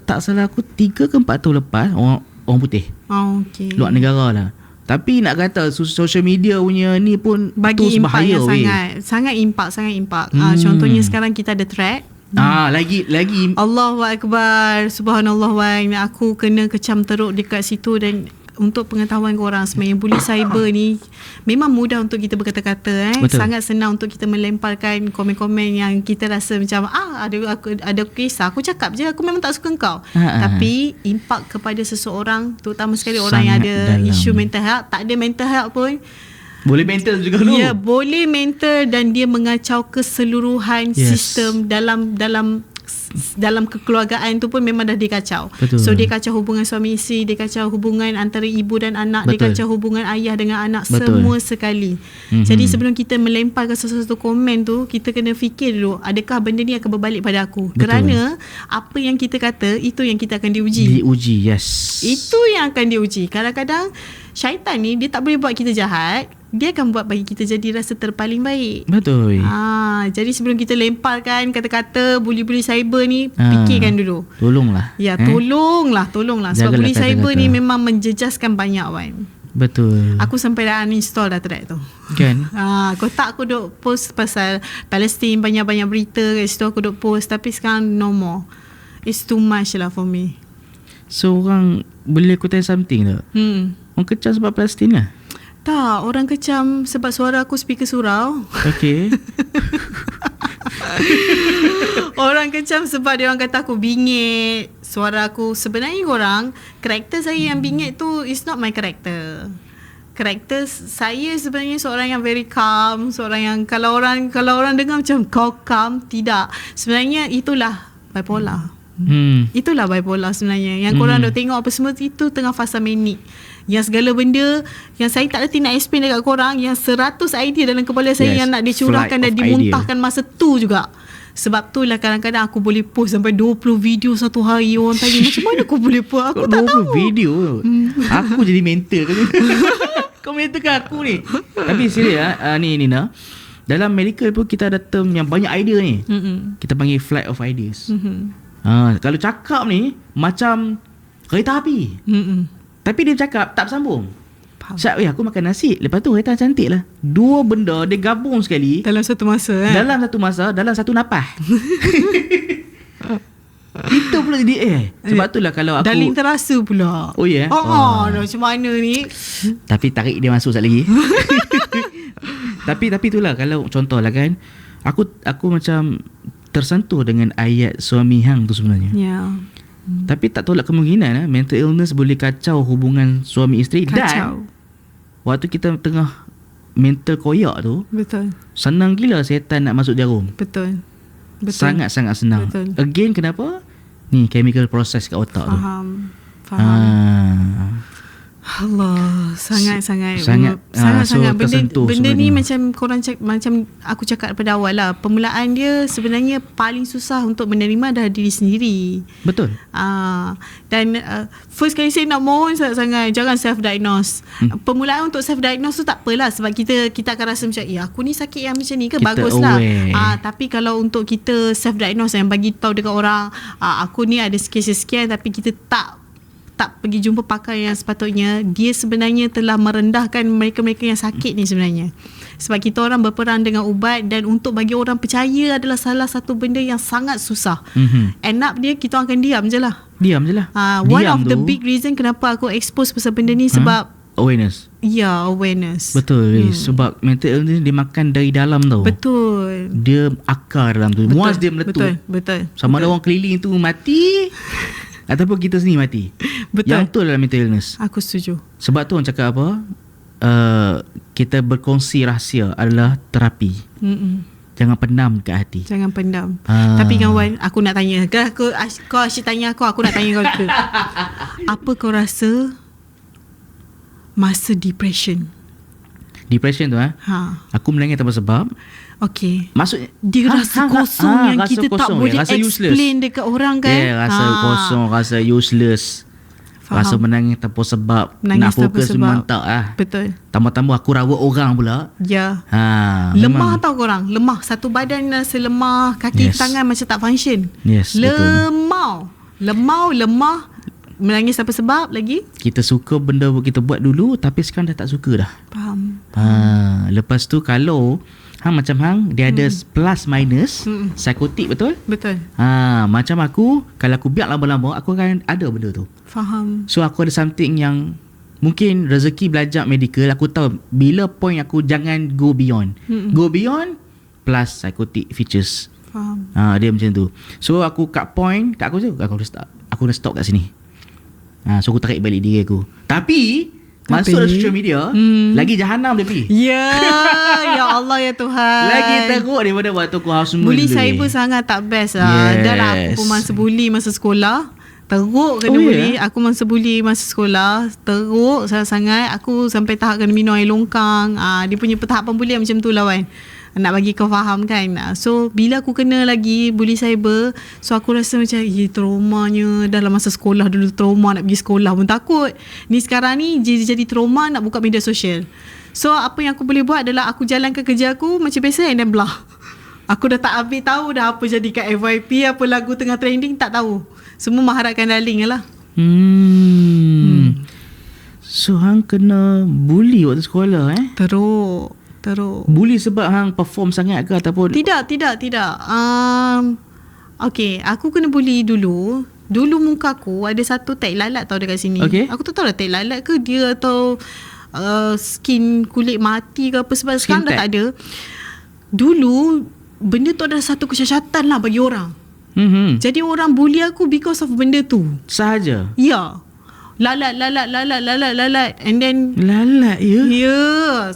Tak salah aku 3 ke 4 tahun lepas, orang putih. Okay. Luar negara lah. Tapi nak kata social media punya ni pun bagi impak yang sangat impak. Contohnya sekarang kita ada thread. Lagi Allahu Akbar, subhanallah Wan, aku kena kecam teruk dekat situ dan untuk pengetahuan korang sebenarnya bully cyber ni memang mudah untuk kita berkata-kata Betul. sangat senang untuk kita melemparkan komen-komen yang kita rasa macam ada kisah, aku cakap je aku memang tak suka kau. Tapi impak kepada seseorang, terutama sekali orang yang Sangat ada dalam. isu mental health, tak ada mental health pun, Boleh mental juga tu. ya boleh mental, dan dia mengacau keseluruhan sistem dalam kekeluargaan tu pun memang dah dikacau. Betul. So dia kacau hubungan suami isteri, dia kacau hubungan antara ibu dan anak, Betul. dia kacau hubungan ayah dengan anak, Betul. semua sekali. Jadi sebelum kita melemparkan sesuatu komen tu, kita kena fikir dulu, adakah benda ni akan berbalik pada aku? Betul. Kerana apa yang kita kata, itu yang kita akan diuji. Diuji, yes. Itu yang akan diuji. Kadang-kadang syaitan ni dia tak boleh buat kita jahat, dia akan buat bagi kita jadi rasa terpaling baik. Betul. Jadi sebelum kita lemparkan kata-kata bully-bully cyber ni, fikirkan dulu. Tolonglah. Ya, tolonglah. Sebab Jagalah bully cyber kata-kata. ni memang menjejaskan banyak, Wan. Betul. Aku sampai dah uninstall dah thread tu. Kan? Aku duk post pasal Palestin, banyak-banyak berita kat situ aku duk post, tapi sekarang no more. It's too much lah for me. So orang boleh aku tanya something tak? Orang kecam sebab Palestin lah. Tak, orang kecam sebab suara aku speaker surau. Okay. Orang kecam sebab dia orang kata aku bingit. Suara aku, sebenarnya korang, karakter saya yang bingit tu is not my character. Karakter saya sebenarnya seorang yang very calm, seorang yang kalau orang dengar macam kau calm, tidak. Sebenarnya itulah bipolar. Itulah bipolar sebenarnya. Yang korang duk tengok apa semua itu tengah fasa manik. Yang segala benda yang saya tak reti nak explain dekat korang, yang 100 idea dalam kepala saya yang nak dicurahkan dan dimuntahkan masa tu juga. Sebab tu lah kadang-kadang aku boleh post sampai 20 video satu hari. Orang tanya macam mana aku boleh post, aku tak tahu. 20 video. Aku jadi mental kan. Kau mental ke aku ni? Tapi serius ni Nina, dalam medical pun kita ada term yang banyak idea ni. Kita panggil flight of ideas. Kalau cakap ni macam kereta api. Tapi dia cakap tak bersambung. Syak, aku makan nasi, lepas tu kereta cantik lah. Dua benda dia gabung sekali Dalam satu masa dalam satu masa, dalam satu napas. Itu pula jadi sebab tu lah kalau aku Darling terasa pula. Oh ya? Macam mana ni? Tapi tarik dia masuk sekali lagi. Tapi itulah, kalau contoh lah kan, Aku macam tersentuh dengan ayat suami hang tu sebenarnya. Ya. Tapi tak tolak kemungkinan mental illness boleh kacau hubungan suami isteri. Dan waktu kita tengah mental koyak tu, Betul. senang gila setan nak masuk jarum. Betul. Sangat-sangat senang. Betul. Again, kenapa? Ni chemical process kat otak tu. Faham. Allah, sangat-sangat benda ni macam korang macam aku cakap pada awal lah, permulaan dia sebenarnya paling susah untuk menerima dah diri sendiri. Betul. Dan first kali saya nak mohon sangat-sangat jangan self-diagnose. Permulaan untuk self-diagnose tu tak apalah, sebab kita akan rasa macam aku ni sakit yang macam ni ke, kita baguslah. Tapi kalau untuk kita self-diagnose yang bagi tahu dekat orang aku ni ada sekian-sekian, tapi kita tak pergi jumpa pakar yang sepatutnya, dia sebenarnya telah merendahkan mereka-mereka yang sakit ni sebenarnya. Sebab kita orang berperang dengan ubat, dan untuk bagi orang percaya adalah salah satu benda yang sangat susah. End up dia, kita akan diam je lah. One of the big reason kenapa aku expose pasal benda ni sebab awareness. Ya, awareness. Betul. Sebab mental illness dia makan dari dalam tau. Betul. Dia akar dalam tu. Once dia meletup, Betul. sama ada orang keliling tu mati ataupun kita sendiri mati. Betul. Yang tu adalah mental illness. Aku setuju. Sebab tu orang cakap apa, kita berkongsi rahsia adalah terapi. Jangan pendam dekat hati. Jangan pendam. Tapi kan Wan, aku nak tanya, kau asyik tanya aku nak tanya kau ke. Apa kau rasa masa depression tu aku menangis tanpa sebab. Okay. Maksudnya dia rasa kosong yang rasa kita tak boleh rasa explain dekat orang kan. Rasa kosong, rasa useless. Faham. Rasa menangis tanpa sebab. Menangis nak fokus memang tak Betul. Tambah-tambah aku rawat orang pula. Ya. memang. Lemah tau korang. Lemah. Satu badan rasa lemah. Kaki tangan macam tak function. Yes, lemah. Menangis tanpa sebab lagi. Kita suka benda kita buat dulu, tapi sekarang dah tak suka dah. Faham. Lepas tu kalau macam dia ada plus minus psikotik, betul? Betul. Macam aku, kalau aku biar lama-lama, aku akan ada benda tu. Faham. So aku ada something yang mungkin rezeki belajar medical, aku tahu bila point aku jangan go beyond. Go beyond plus psychotic features. Faham. Dia macam tu. So aku kat point, kat aku dah stop kat sini. So aku tarik balik diri aku. Tapi masuk dalam social media, lagi jahanam dia pergi. Ya, ya Allah ya Tuhan. Lagi teruk daripada waktu aku houseman. Bully dulu cyber ni. sangat tak best lah. Yes. Dah lah aku pun masa bully masa sekolah. Teruk kena bully. Aku masa bully masa sekolah. Teruk sangat-sangat. Aku sampai tahap kena minum air longkang. Dia punya tahapan bully macam tu lah kan. Nak bagi kau faham kan. So bila aku kena lagi bully cyber, so aku rasa macam traumanya. Dalam masa sekolah dulu trauma, nak pergi sekolah pun takut. Ni sekarang ni jadi trauma nak buka media sosial. So apa yang aku boleh buat adalah aku jalankan kerja aku macam biasa and then blah. Aku dah tak habis tahu dah apa jadi kat FYP, apa lagu tengah trending, tak tahu. Semua mengharapkan darling lah. So hang kena bully waktu sekolah Teruk. Bully sebab hang perform sangat ke ataupun? Tidak. Okay, aku kena bully dulu. Dulu muka aku ada satu tag lalat tau dekat sini. Okay. Aku tak tahu lah tag lalat ke dia atau skin kulit mati ke apa, sebab Skin sekarang dah tag. tak ada. Dulu benda tu adalah satu kesyatan lah bagi orang. Jadi orang bully aku because of benda tu. Sahaja. Ya. Lalat. And then Lalat ya? ya.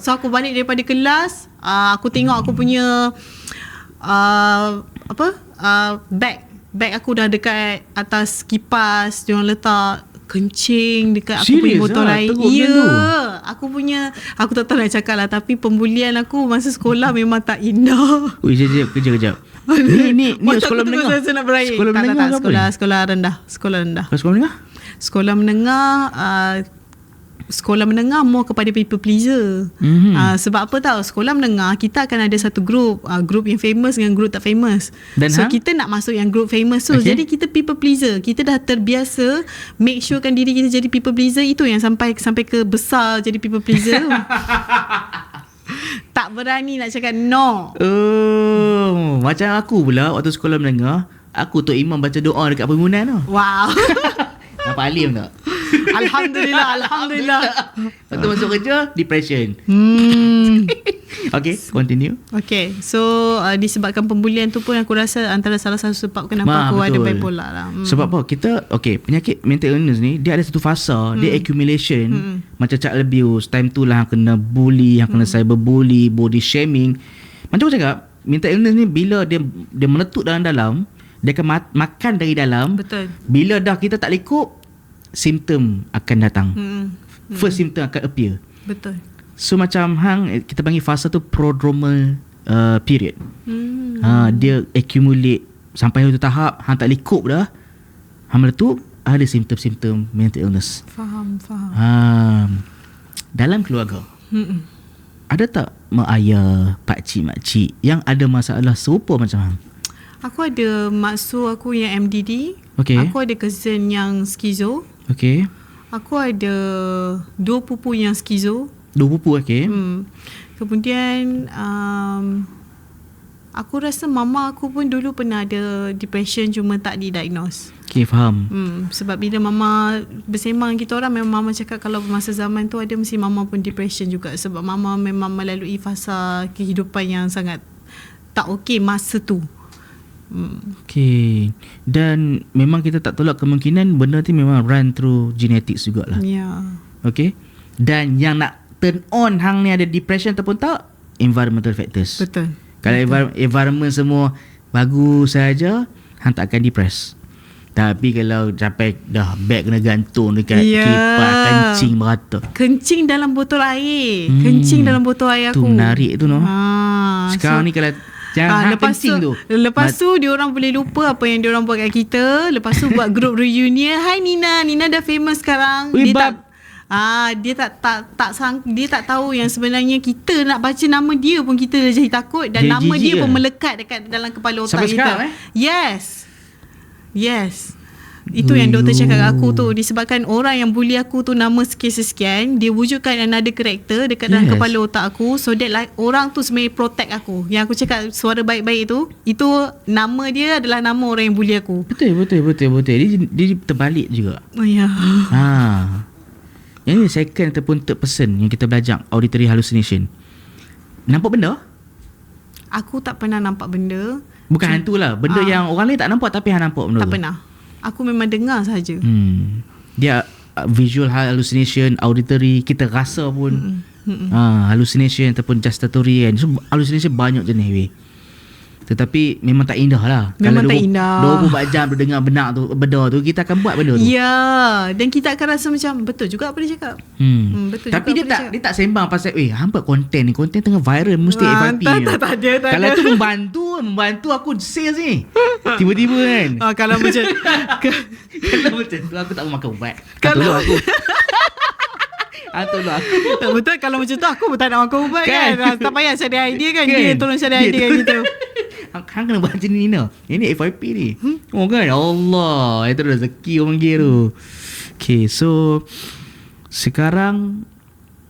So aku balik daripada kelas, aku tengok aku punya bag aku dah dekat atas kipas, diorang letak kencing dekat aku punya Serious botol lah? air. Teruk macam tu? Aku tak tahu nak cakap lah, tapi pembulian aku masa sekolah memang tak indah. Ui, kejap. Ni sekolah menengah. Saya nak berair. Sekolah menengah ke apa ni? Sekolah rendah. Sekolah rendah. Kau sekolah menengah? Sekolah menengah, sekolah menengah more kepada people pleaser. Sebab apa tahu, sekolah menengah kita akan ada satu group, group yang famous dengan group tak famous. Dan so kita nak masuk yang group famous tu. Okay. Jadi kita people pleaser. Kita dah terbiasa make sure kan diri kita jadi people pleaser. Itu yang sampai ke besar jadi people pleaser. Tak berani nak cakap no. Macam aku pula waktu sekolah menengah, aku tu imam baca doa dekat perhimpunan tu. Wow. Nampak alim tak? Alhamdulillah. Waktu masuk kerja, depression. Okay, continue. Okay, so disebabkan pembulian tu pun aku rasa antara salah satu sebab kenapa aku ada bipolar lah. Sebab apa? Penyakit mental illness ni, dia ada satu fasa, dia accumulation, macam child abuse. Time tu lah kena bully, kena cyberbully, body shaming. Macam aku cakap, mental illness ni bila dia meletup dalam, dia akan makan dari dalam. Betul. Bila dah kita tak lekup, simptom akan datang. First symptom akan appear. Betul. So macam kita panggil fasa tu prodromal period. Dia accumulate sampai satu tahap hang tak lekup dah. Hang meletup, ada simptom-simptom mental illness. Faham. Dalam keluarga, ada tak mak ayah, pakcik, makcik yang ada masalah serupa macam hang? Aku ada maksu aku yang MDD. Okay. Aku ada cousin yang skizo. Okay. Aku ada 2 pupu yang skizo. 2 pupu, okay. Kemudian aku rasa mama aku pun dulu pernah ada depression, cuma tak didiagnose. Okay, faham. Sebab bila mama bersembang kita orang, memang mama cakap kalau masa zaman tu ada, mesti mama pun depression juga. Sebab mama memang melalui fasa kehidupan yang sangat tak okey masa tu. Okay. Dan memang kita tak tolak kemungkinan benda tu memang run through genetics jugalah. Ya. Okay. Dan yang nak turn on hang ni ada depression ataupun tak, environmental factors. Betul. Kalau environment semua bagus saja, hang tak akan depress. Tapi kalau sampai dah beg kena gantung dekat kipas, kencing merata. Kencing dalam botol air. Kencing dalam botol air aku. Tu menarik tu, no. Sekarang ni kalau jangan lepas tu diorang boleh lupa apa yang diorang buat kat kita. Lepas tu buat group reunion. Hai Nina dah famous sekarang. Dia tak tahu yang sebenarnya kita nak baca nama dia pun kita dah jadi takut, dan nama dia pun melekat dekat dalam kepala otak sampai kita. Sekarang, Yes. Itu yang doktor cakap kat aku tu. Disebabkan orang yang bully aku tu nama sekian-sekian, dia wujudkan another character dekat dalam kepala otak aku. So that like orang tu sebenarnya protect aku. Yang aku cakap suara baik-baik tu, itu nama dia adalah nama orang yang bully aku. Betul. Dia terbalik juga. Oh ya. Yang ni second ataupun third person yang kita belajar auditory hallucination. Nampak benda? Aku tak pernah nampak benda. Bukan hantu lah. Benda yang orang lain tak nampak tapi hang nampak benda Tak tu. pernah. Aku memang dengar saja. Dia visual hallucination, auditory, kita rasa pun hallucination ataupun gustatory kan. So hallucination banyak jenis weh. Tetapi memang tak indah lah. Memang Kalau tak indah. 24 jam dia dengar benda tu, kita akan buat benda tu. Ya, dan kita akan rasa macam betul juga apa dia cakap. Betul Tapi juga dia tak sembang pasal hang buat konten ni, konten tengah viral mesti FYP ni. Tak ada. Kalau tu membantu aku sales ni. Tiba-tiba kan. Kalau macam Kalau macam tu aku tak mau makan ubat. Kalau- Tolong aku. Tolong aku. betul, kalau macam tu aku pun tak nak makan ubat Kan? kan. Tak payah cari idea kan. Kan? Dia tolong cari Dia idea tu. gitu. Hang kena buat macam ni Nina. Ini FYP ni. Oh kan, Allah, itu rezeki orang panggil tu. Okay, so sekarang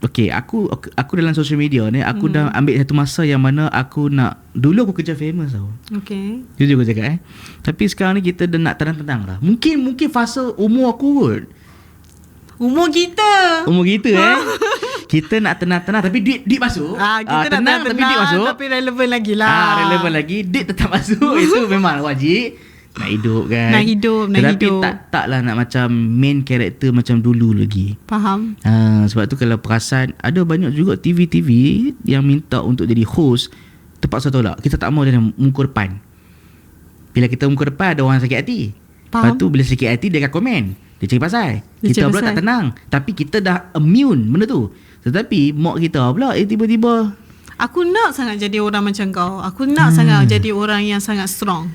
aku dalam social media ni aku dah ambil satu masa yang mana aku nak, dulu aku kerja famous tau. Okay. Jujur aku cakap Tapi sekarang ni kita dah nak tenang-tenang lah. Mungkin fase umur aku kot. Umur kita Kita nak tenang-tenang tapi duit masuk. kita tenang nak tapi duit masuk. tapi relevan lagi lah. Relevan lagi, duit tetap masuk. Itu memang wajib. Nak hidup kan. Nak hidup. Tetapi taklah nak macam main character macam dulu lagi. Faham. Sebab tu kalau perasan, ada banyak juga TV yang minta untuk jadi host, terpaksa tolak. Kita tak mau dia muka depan. Bila kita muka depan, ada orang sakit hati. Faham. Lepas tu bila sakit hati, dia akan komen. Dia cari pasal. Kita pula tak tenang. Tapi kita dah immune benda tu. Tetapi mak kita pula tiba-tiba. Aku nak sangat jadi orang macam kau. Aku nak sangat jadi orang yang sangat strong.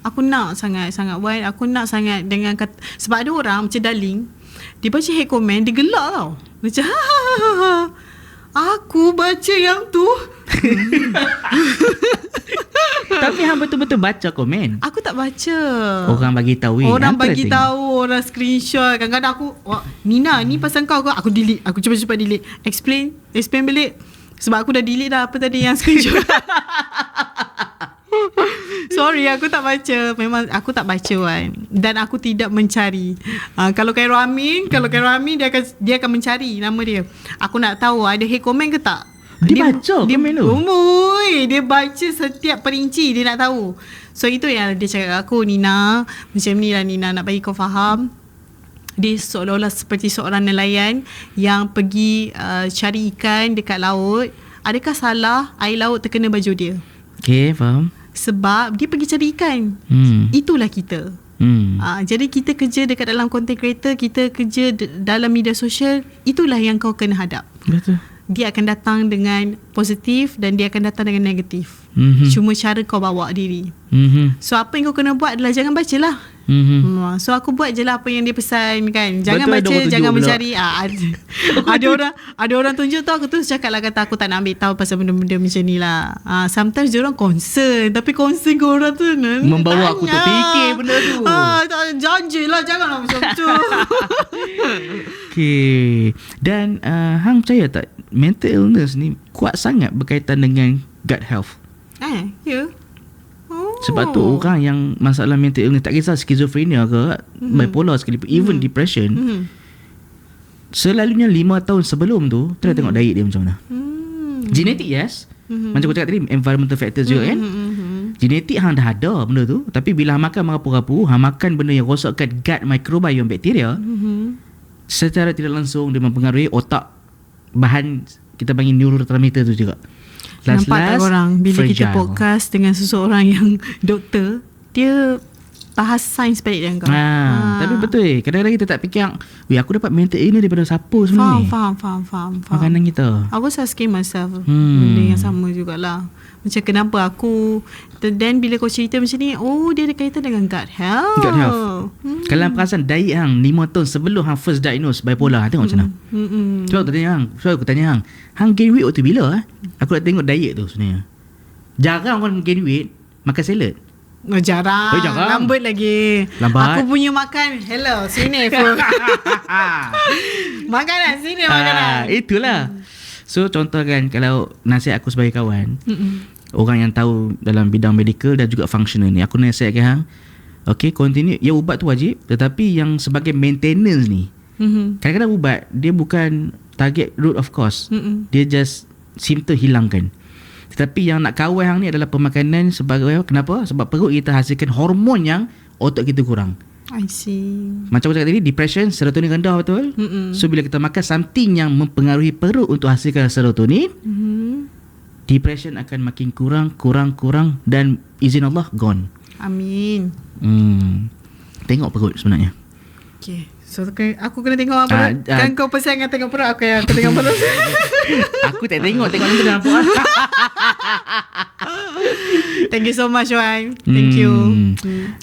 Aku nak sangat wide. Aku nak sangat dengan kata, sebab ada orang macam Darling, dia baca hate comment, dia gelak tau. Macam aku baca yang tu. Tapi hang betul-betul baca komen. Aku tak baca. Orang bagi tahu. Orang bagi tahu, orang screenshot. Kadang-kadang aku, Nina, ni pasal kau ke? Aku delete. Aku cepat-cepat delete. Explain balik. Sebab aku dah delete dah apa tadi yang screenshot. Sorry, aku tak baca. Memang aku tak baca kan. Dan aku tidak mencari. Kalau Khairul Amin dia akan mencari nama dia. Aku nak tahu ada hate comment ke tak. Dia baca komen tu. Dia baca setiap perinci. Dia nak tahu. So itu yang dia cakap aku, Nina, macam ni lah Nina, nak bagi kau faham. Dia seolah-olah seperti seorang nelayan yang pergi cari ikan dekat laut. Adakah salah air laut terkena baju dia? Okay, faham. Sebab dia pergi cari ikan. Itulah kita. Jadi kita kerja dekat dalam content creator, kita kerja dalam media sosial. Itulah yang kau kena hadap. Betul. Dia akan datang dengan positif dan dia akan datang dengan negatif. Cuma cara kau bawa diri. So apa yang kau kena buat adalah jangan baca lah. So aku buat je lah apa yang dia pesan kan. Jangan betul, baca, jangan pula. mencari. Ada orang tunjuk tu, aku terus cakap lah, kata aku tak nak ambil tahu pasal benda-benda macam ni lah. Sometimes dia orang concern, tapi concern kau orang tu membawa aku tu fikir benda tu. Janji lah, janganlah macam tu. Okay. Dan hang percaya tak mental illness ni kuat sangat berkaitan dengan gut health? Ya. Sebab tu orang yang masalah mental illness, tak kisah skizofrenia ke bipolar sekalipun, even depression, selalunya 5 tahun sebelum tu try tengok diet dia macam mana. Genetik yes, macam aku cakap tadi, environmental factors juga kan. Genetik hang dah ada benda tu, tapi bila hang makan merapu-rapu, hang makan benda yang rosakkan gut microbiome bakteria, secara tidak langsung dia mempengaruhi otak, bahan kita panggil neurotransmitter tu juga. Nampak tak korang, bila kita podcast dengan seseorang yang doktor, dia bahas sains balik dengan kau. Tapi betul kadang-kadang kita tak fikir, aku dapat mental illness daripada siapa sebenarnya ni. Faham. Makanan kita. I was asking myself benda yang sama jugalah. Macam kenapa aku, then bila kau cerita macam ni, dia ada kaitan dengan gut health. Gut health. Kalau perasan diet hang 5 tahun sebelum hang first diagnose bipolar, tengok macam mana. Sebab aku tanya hang gain weight waktu bila? Aku nak tengok diet tu sebenarnya. Jarang orang gain weight makan salad. Jarang. Lambat lagi. Aku punya makan, hello, sini food. Makanan, sini makanan. Itulah. So contoh kan, kalau nasihat aku sebagai kawan, orang yang tahu dalam bidang medical dan juga functional ni, aku nasihatkan hang, okay, continue. Ya, ubat tu wajib, tetapi yang sebagai maintenance ni, Kadang-kadang ubat dia bukan target root of cause. Dia just simptom hilangkan. Tetapi yang nak kawal hang ni adalah pemakanan. Sebagai kenapa? Sebab perut kita hasilkan hormon yang otak kita kurang. I see. Macam aku cakap tadi, depression, serotonin rendah, betul? So bila kita makan something yang mempengaruhi perut untuk hasilkan serotonin, depression akan makin kurang dan izin Allah gone. Amin. Tengok perut sebenarnya. Okay. So aku kena tengok apa? Kan kau pesan dengan tengok perut, aku yang tengok perut. Aku tak tengok nanti dah nampak. Thank you so much, Wan. Thank you.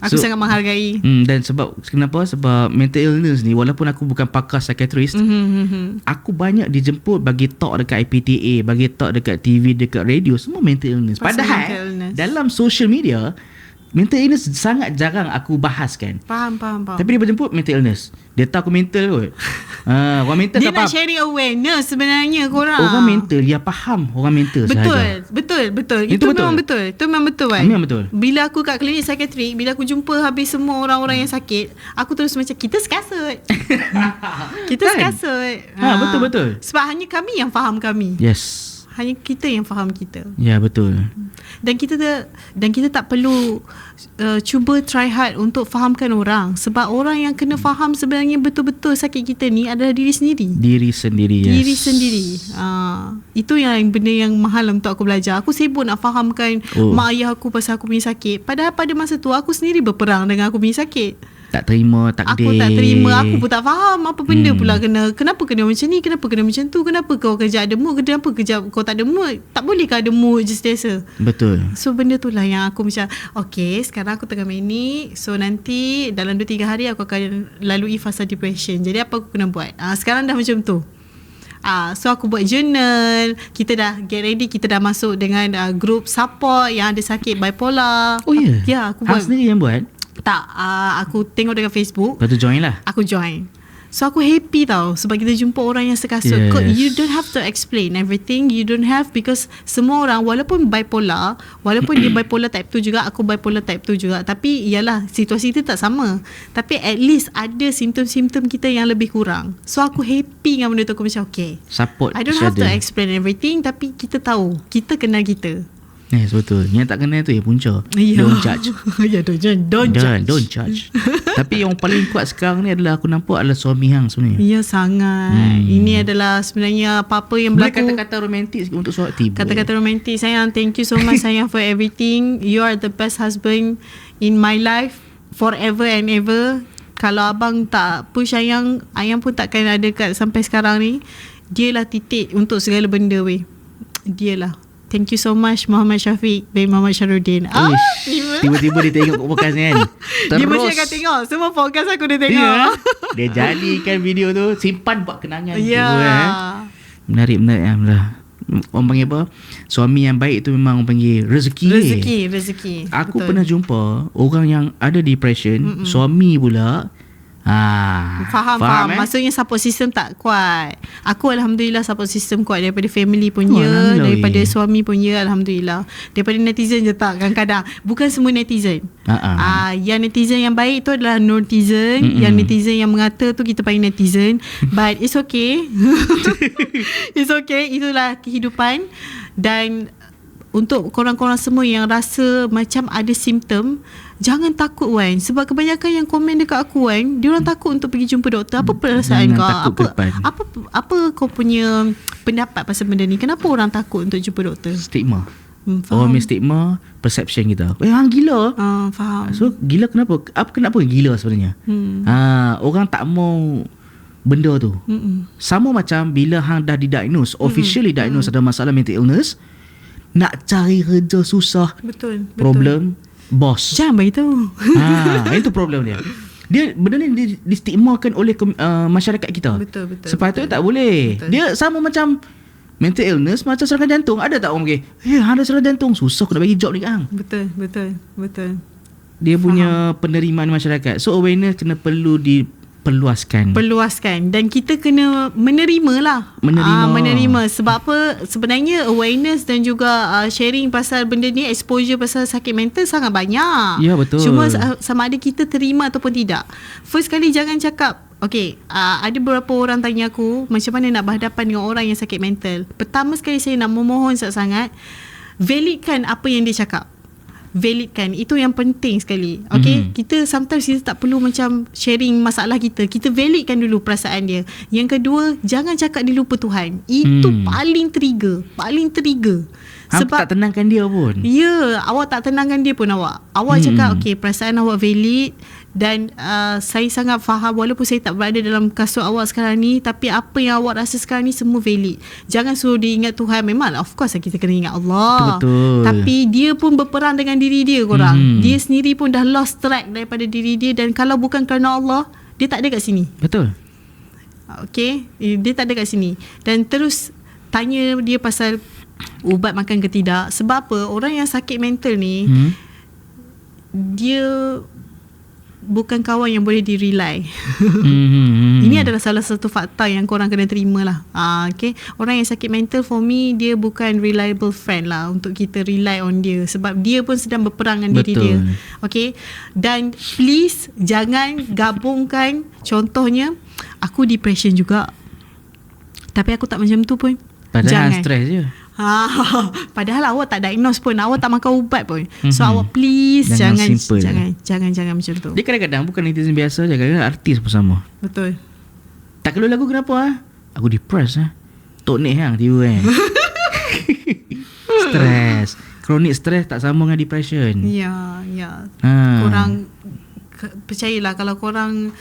Aku sangat menghargai. Dan sebab kenapa? Sebab mental illness ni, walaupun aku bukan pakar psikiatrist, aku banyak dijemput bagi talk dekat IPTA, bagi talk dekat TV, dekat radio, semua mental illness. Padahal dalam social media mental illness sangat jarang aku bahaskan. Faham. Tapi dia berjemput mental illness. Dia tahu aku mental kot. Orang mental dia tak faham. Dia nak sharing awareness sebenarnya korang. Orang mental, dia faham orang mental sahaja. Betul. Itu memang betul. Itu memang betul, kan? Memang betul. Bila aku kat klinik psikiatrik, bila aku jumpa habis semua orang-orang yang sakit, aku terus macam, kita sekasut. Kita sekasut. Betul. Sebab hanya kami yang faham kami. Yes. Hanya kita yang faham kita. Ya, betul. Dan kita tak perlu cuba try hard untuk fahamkan orang. Sebab orang yang kena faham sebenarnya betul-betul sakit kita ni adalah diri sendiri. Diri sendiri, yes. Diri sendiri. Itu yang benda yang mahal untuk aku belajar. Aku sibuk nak fahamkan mak ayah aku pasal aku punya sakit. Padahal pada masa tu aku sendiri berperang dengan aku punya sakit. Tak terima takdir. Aku tak terima. Aku pun tak faham apa benda pula kenapa kena macam ni, kenapa kena macam tu, kenapa kau kerja ada mood, kenapa kerja kau tak ada mood. Tak boleh ke ada mood je sentiasa. Betul. So benda tu lah yang aku macam, okay, sekarang aku tengah main ni, so nanti dalam 2-3 hari aku akan lalui fasa depression. Jadi apa aku kena buat? Sekarang dah macam tu. So aku buat journal. Kita dah get ready. Kita dah masuk dengan group support yang ada sakit bipolar. Oh ya? Ya, aku buat. sendiri yang buat? Tak, aku tengok dekat Facebook. Lepas tu join lah. Aku join. So aku happy tau, sebab kita jumpa orang yang sekasut. Yes. You don't have to explain everything. You don't have, because semua orang walaupun bipolar, walaupun dia bipolar type 2 juga, aku bipolar type 2 juga, tapi ialah situasi kita tak sama. Tapi at least ada simptom-simptom kita yang lebih kurang. So aku happy dengan benda tu. Aku macam okay, support I don't have to explain everything, tapi kita tahu, kita kenal kita. Yes, betul. Yang tak kenal tu punca. Don't judge. Don't judge. Tapi yang paling kuat sekarang ni adalah aku nampak adalah suami hang sebenarnya. Ya, sangat. Ini adalah sebenarnya apa-apa yang berlaku. Kata-kata romantik untuk soal tiba. Kata-kata romantik. Sayang, thank you so much sayang for everything. You are the best husband in my life forever and ever. Kalau abang tak push ayang pun takkan ada kat sampai sekarang ni. Dialah titik untuk segala benda weh. Dialah. Thank you so much Muhammad Syafiq bin Muhammad Syarudin. Tiba-tiba dia tengok podcast ni kan. Terus dia mesti akan tengok. Semua podcast aku dia tengok. Dia jadikan video tu, simpan buat kenangan. Ya. Menarik lah. Orang panggil apa? Suami yang baik tu memang orang panggil rezeki. Aku betul. pernah jumpa orang yang ada depression, suami pula Faham. Maksudnya support system tak kuat. Aku alhamdulillah support system kuat daripada family punya, daripada suami punya, alhamdulillah. Daripada netizen je tak kadang-kadang. Bukan semua netizen. Yang netizen yang baik tu adalah netizen. Yang netizen yang mengata tu kita panggil netizen. But it's okay. It's okay. Itulah kehidupan. Dan untuk korang-korang semua yang rasa macam ada simptom, jangan takut Wan. Sebab kebanyakan yang komen dekat aku Wan, diorang takut untuk pergi jumpa doktor. Apa perasaan kau? Apa kau punya pendapat pasal benda ni? Kenapa orang takut untuk jumpa doktor? Stigma. Orang punya stigma, perception kita. Hang gila. Faham. So gila kenapa? Kenapa gila sebenarnya? Orang tak mau benda tu. Sama macam bila hang dah didiagnose, officially diagnose ada masalah mental illness, nak cari kerja susah. Betul. Problem bos. Jangan beritahu. Itu problem dia. Benda ni distigmakan oleh masyarakat kita. Betul. Sepatutnya tak boleh. Betul. Dia sama macam mental illness, macam serangan jantung. Ada tak orang panggil, ada serangan jantung, susah aku nak bagi job ni kan. Betul. Dia punya penerimaan masyarakat. So awareness kena perlu perluaskan dan kita kena menerima sebab apa, sebenarnya awareness dan juga sharing pasal benda ni, exposure pasal sakit mental sangat banyak. Ya, betul. Cuma sama ada kita terima ataupun tidak. First kali jangan cakap Okay, ada beberapa orang tanya aku macam mana nak berhadapan dengan orang yang sakit mental. Pertama sekali saya nak memohon sangat-sangat, validkan apa yang dia cakap. Validkan, itu yang penting sekali. Okay, kita sometimes kita tak perlu macam sharing masalah kita. Kita validkan dulu perasaan dia. Yang kedua, jangan cakap dia lupa Tuhan. Itu paling trigger. Sebab tak tenangkan dia pun. Ya, awak tak tenangkan dia pun awak. Awak cakap okay, perasaan awak valid. Dan saya sangat faham, walaupun saya tak berada dalam kasut awak sekarang ni, tapi apa yang awak rasa sekarang ni semua valid. Jangan suruh dia ingat Tuhan. Memang of course kita kena ingat Allah. Betul. Tapi dia pun berperang dengan diri dia korang. Dia sendiri pun dah lost track daripada diri dia. Dan kalau bukan kerana Allah, dia tak ada kat sini. Betul. Okay, dia tak ada kat sini. Dan terus tanya dia pasal ubat makan ke tidak. Sebab apa? Orang yang sakit mental ni, dia bukan kawan yang boleh di-rely. Ini adalah salah satu fakta yang korang kena terima lah. Okay. Orang yang sakit mental, for me, dia bukan reliable friend lah untuk kita rely on dia. Sebab dia pun sedang berperang dengan diri dia. Okay. Dan please, jangan gabungkan. Contohnya, aku depression juga, tapi aku tak macam tu pun. Padahal stres je. Padahal awak tak diagnose pun, awak tak makan ubat pun. So awak please jangan macam tu. Dia kadang-kadang bukan netizen biasa je, kadang-kadang artis pun sama. Betul. Tak keluar lagu kenapa Aku depressed Tok Nek hang tiba Stres. Kronik stres tak sama dengan depression. Ya. Korang percayalah, kalau korang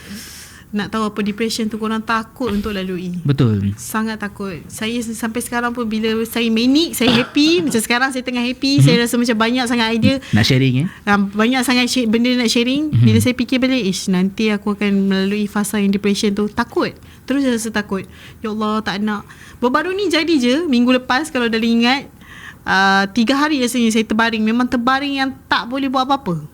nak tahu apa depression tu, korang takut untuk lalui. Betul. Sangat takut. Saya sampai sekarang pun bila saya manic, saya happy. Macam sekarang saya tengah happy, saya rasa macam banyak sangat idea. Nak sharing banyak sangat benda nak sharing. Bila saya fikir balik, nanti aku akan melalui fasa yang depression tu. Takut. Terus saya rasa takut. Ya Allah, tak nak. Baru ni jadi je, minggu lepas kalau dah ingat, 3 hari rasanya saya terbaring. Memang terbaring yang tak boleh buat apa-apa.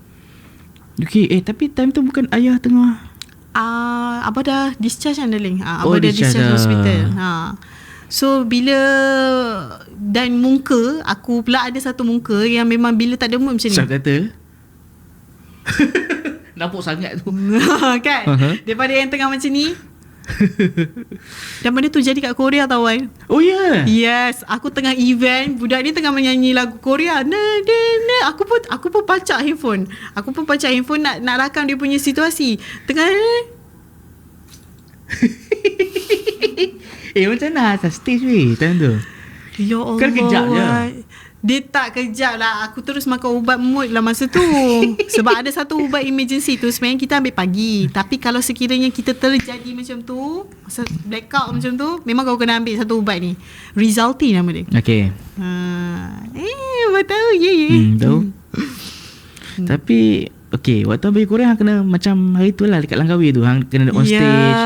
Okay, tapi time tu bukan ayah tengah Abah dah discharge kan darling. Abah dah discharge hospital. So bila, dan muka aku pula ada satu muka yang memang bila tak ada mood macam ni. Siap kata nampak sangat tu kan. Daripada yang tengah macam ni. Dan benda tu jadi kat Korea tau kan. Oh ya Yes, aku tengah event, budak ni tengah menyanyi lagu Korea. Aku pun pacak handphone. Nak rakam dia punya situasi. Tengah macam mana atas stage weh time tu? Ya Allah. Kan kejap je. Dia tak kejap lah. Aku terus makan ubat mood lah masa tu. Sebab ada satu ubat emergency tu sebenarnya kita ambil pagi. Tapi kalau sekiranya kita terjadi macam tu, blackout macam tu, memang kau kena ambil satu ubat ni. Rizalti nama dia. Okay. Tahu ye. Tahu. Tapi okay, waktu ambil Korea kena macam hari tu lah dekat Langkawi tu, hang kena on stage.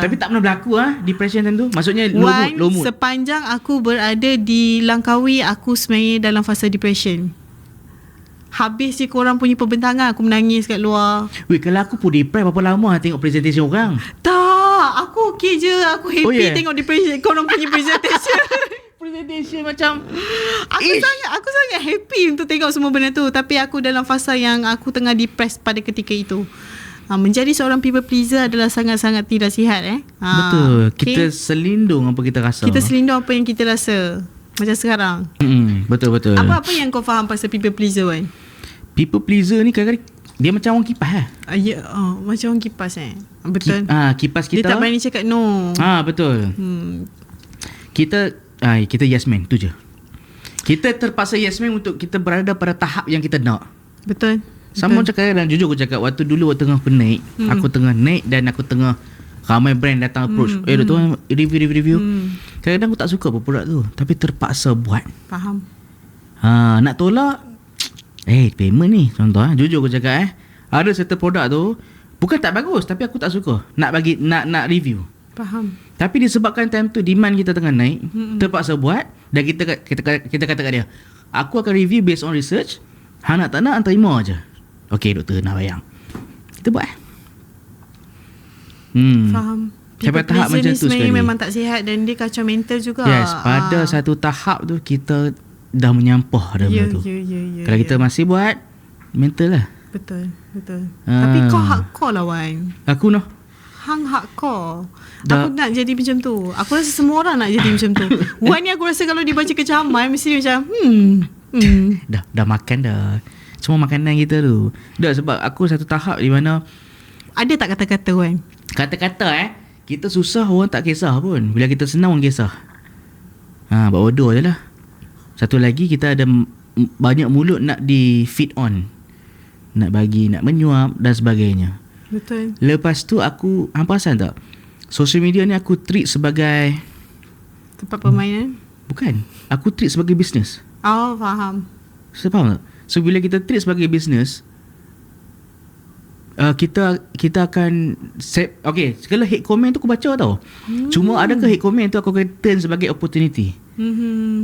Tapi tak pernah berlaku depression time tu. Maksudnya low mood. Sepanjang aku berada di Langkawi, aku sebenarnya dalam fasa depression. Habis je korang punya pembentangan, aku menangis kat luar. Weh, kalau aku pun depressed, berapa lama tengok presentation orang? Tak, aku okay je. Aku happy tengok depression, korang punya presentation. Presentation macam Aku sangat happy untuk tengok semua benda tu. Tapi aku dalam fasa yang aku tengah depressed pada ketika itu. Menjadi seorang people pleaser adalah sangat-sangat tidak sihat. Betul. Kita selindung apa kita rasa. Kita selindung apa yang kita rasa. Macam sekarang. Betul-betul. Apa yang kau faham pasal people pleaser, Wan? People pleaser ni kadang-kadang dia macam orang kipas macam orang kipas betul. Kipas kita. Dia tak berani cakap no. Betul. Kita yes man tu je. Kita terpaksa yes man untuk kita berada pada tahap yang kita nak. Betul. Sama cakap, dan jujur aku cakap, waktu dulu waktu tengah penaik, aku tengah naik dan aku tengah ramai brand datang approach. Doktor review. Kadang-kadang aku tak suka apa produk tu, tapi terpaksa buat. Faham. Nak tolak payment ni contoh jujur aku cakap ada satu produk tu bukan tak bagus, tapi aku tak suka nak review. Faham. Tapi disebabkan time tu demand kita tengah naik, terpaksa buat. Dan kita kata kat dia, aku akan review based on research. Nak tak nak terima je. Okay doktor, nak bayang, kita buat. Faham. Sampai tahap macam tu sekali memang tak sihat dan dia kacau mental juga. Yes, pada satu tahap tu kita dah menyampah dah benda tu. Kalau kita masih buat, mental lah. Betul. Tapi kau hardcore lah, Wan. Aku Hang hardcore. Dah. Aku nak jadi macam tu. Aku rasa semua orang nak jadi macam tu. Wan ni aku rasa kalau dia baca kecaman mesti dia macam Dah makan dah. Semua makanan kita tu. Dah, sebab aku satu tahap di mana Ada tak kata-kata Wan? kata-kata kita susah orang tak kisah pun. Bila kita senang orang kisah. Buat bodoh je lah. Satu lagi kita ada banyak mulut nak di feed on. Nak bagi, nak menyuap dan sebagainya. Betul. Lepas tu aku perasan tak, social media ni aku treat sebagai, Tempat permainan. bukan, aku treat sebagai bisnes. Oh, faham. So, faham tak? So bila kita treat sebagai bisnes, kita akan set. Okay, segala hate comment tu aku baca tau. Cuma adakah hate comment tu aku akan turn sebagai opportunity,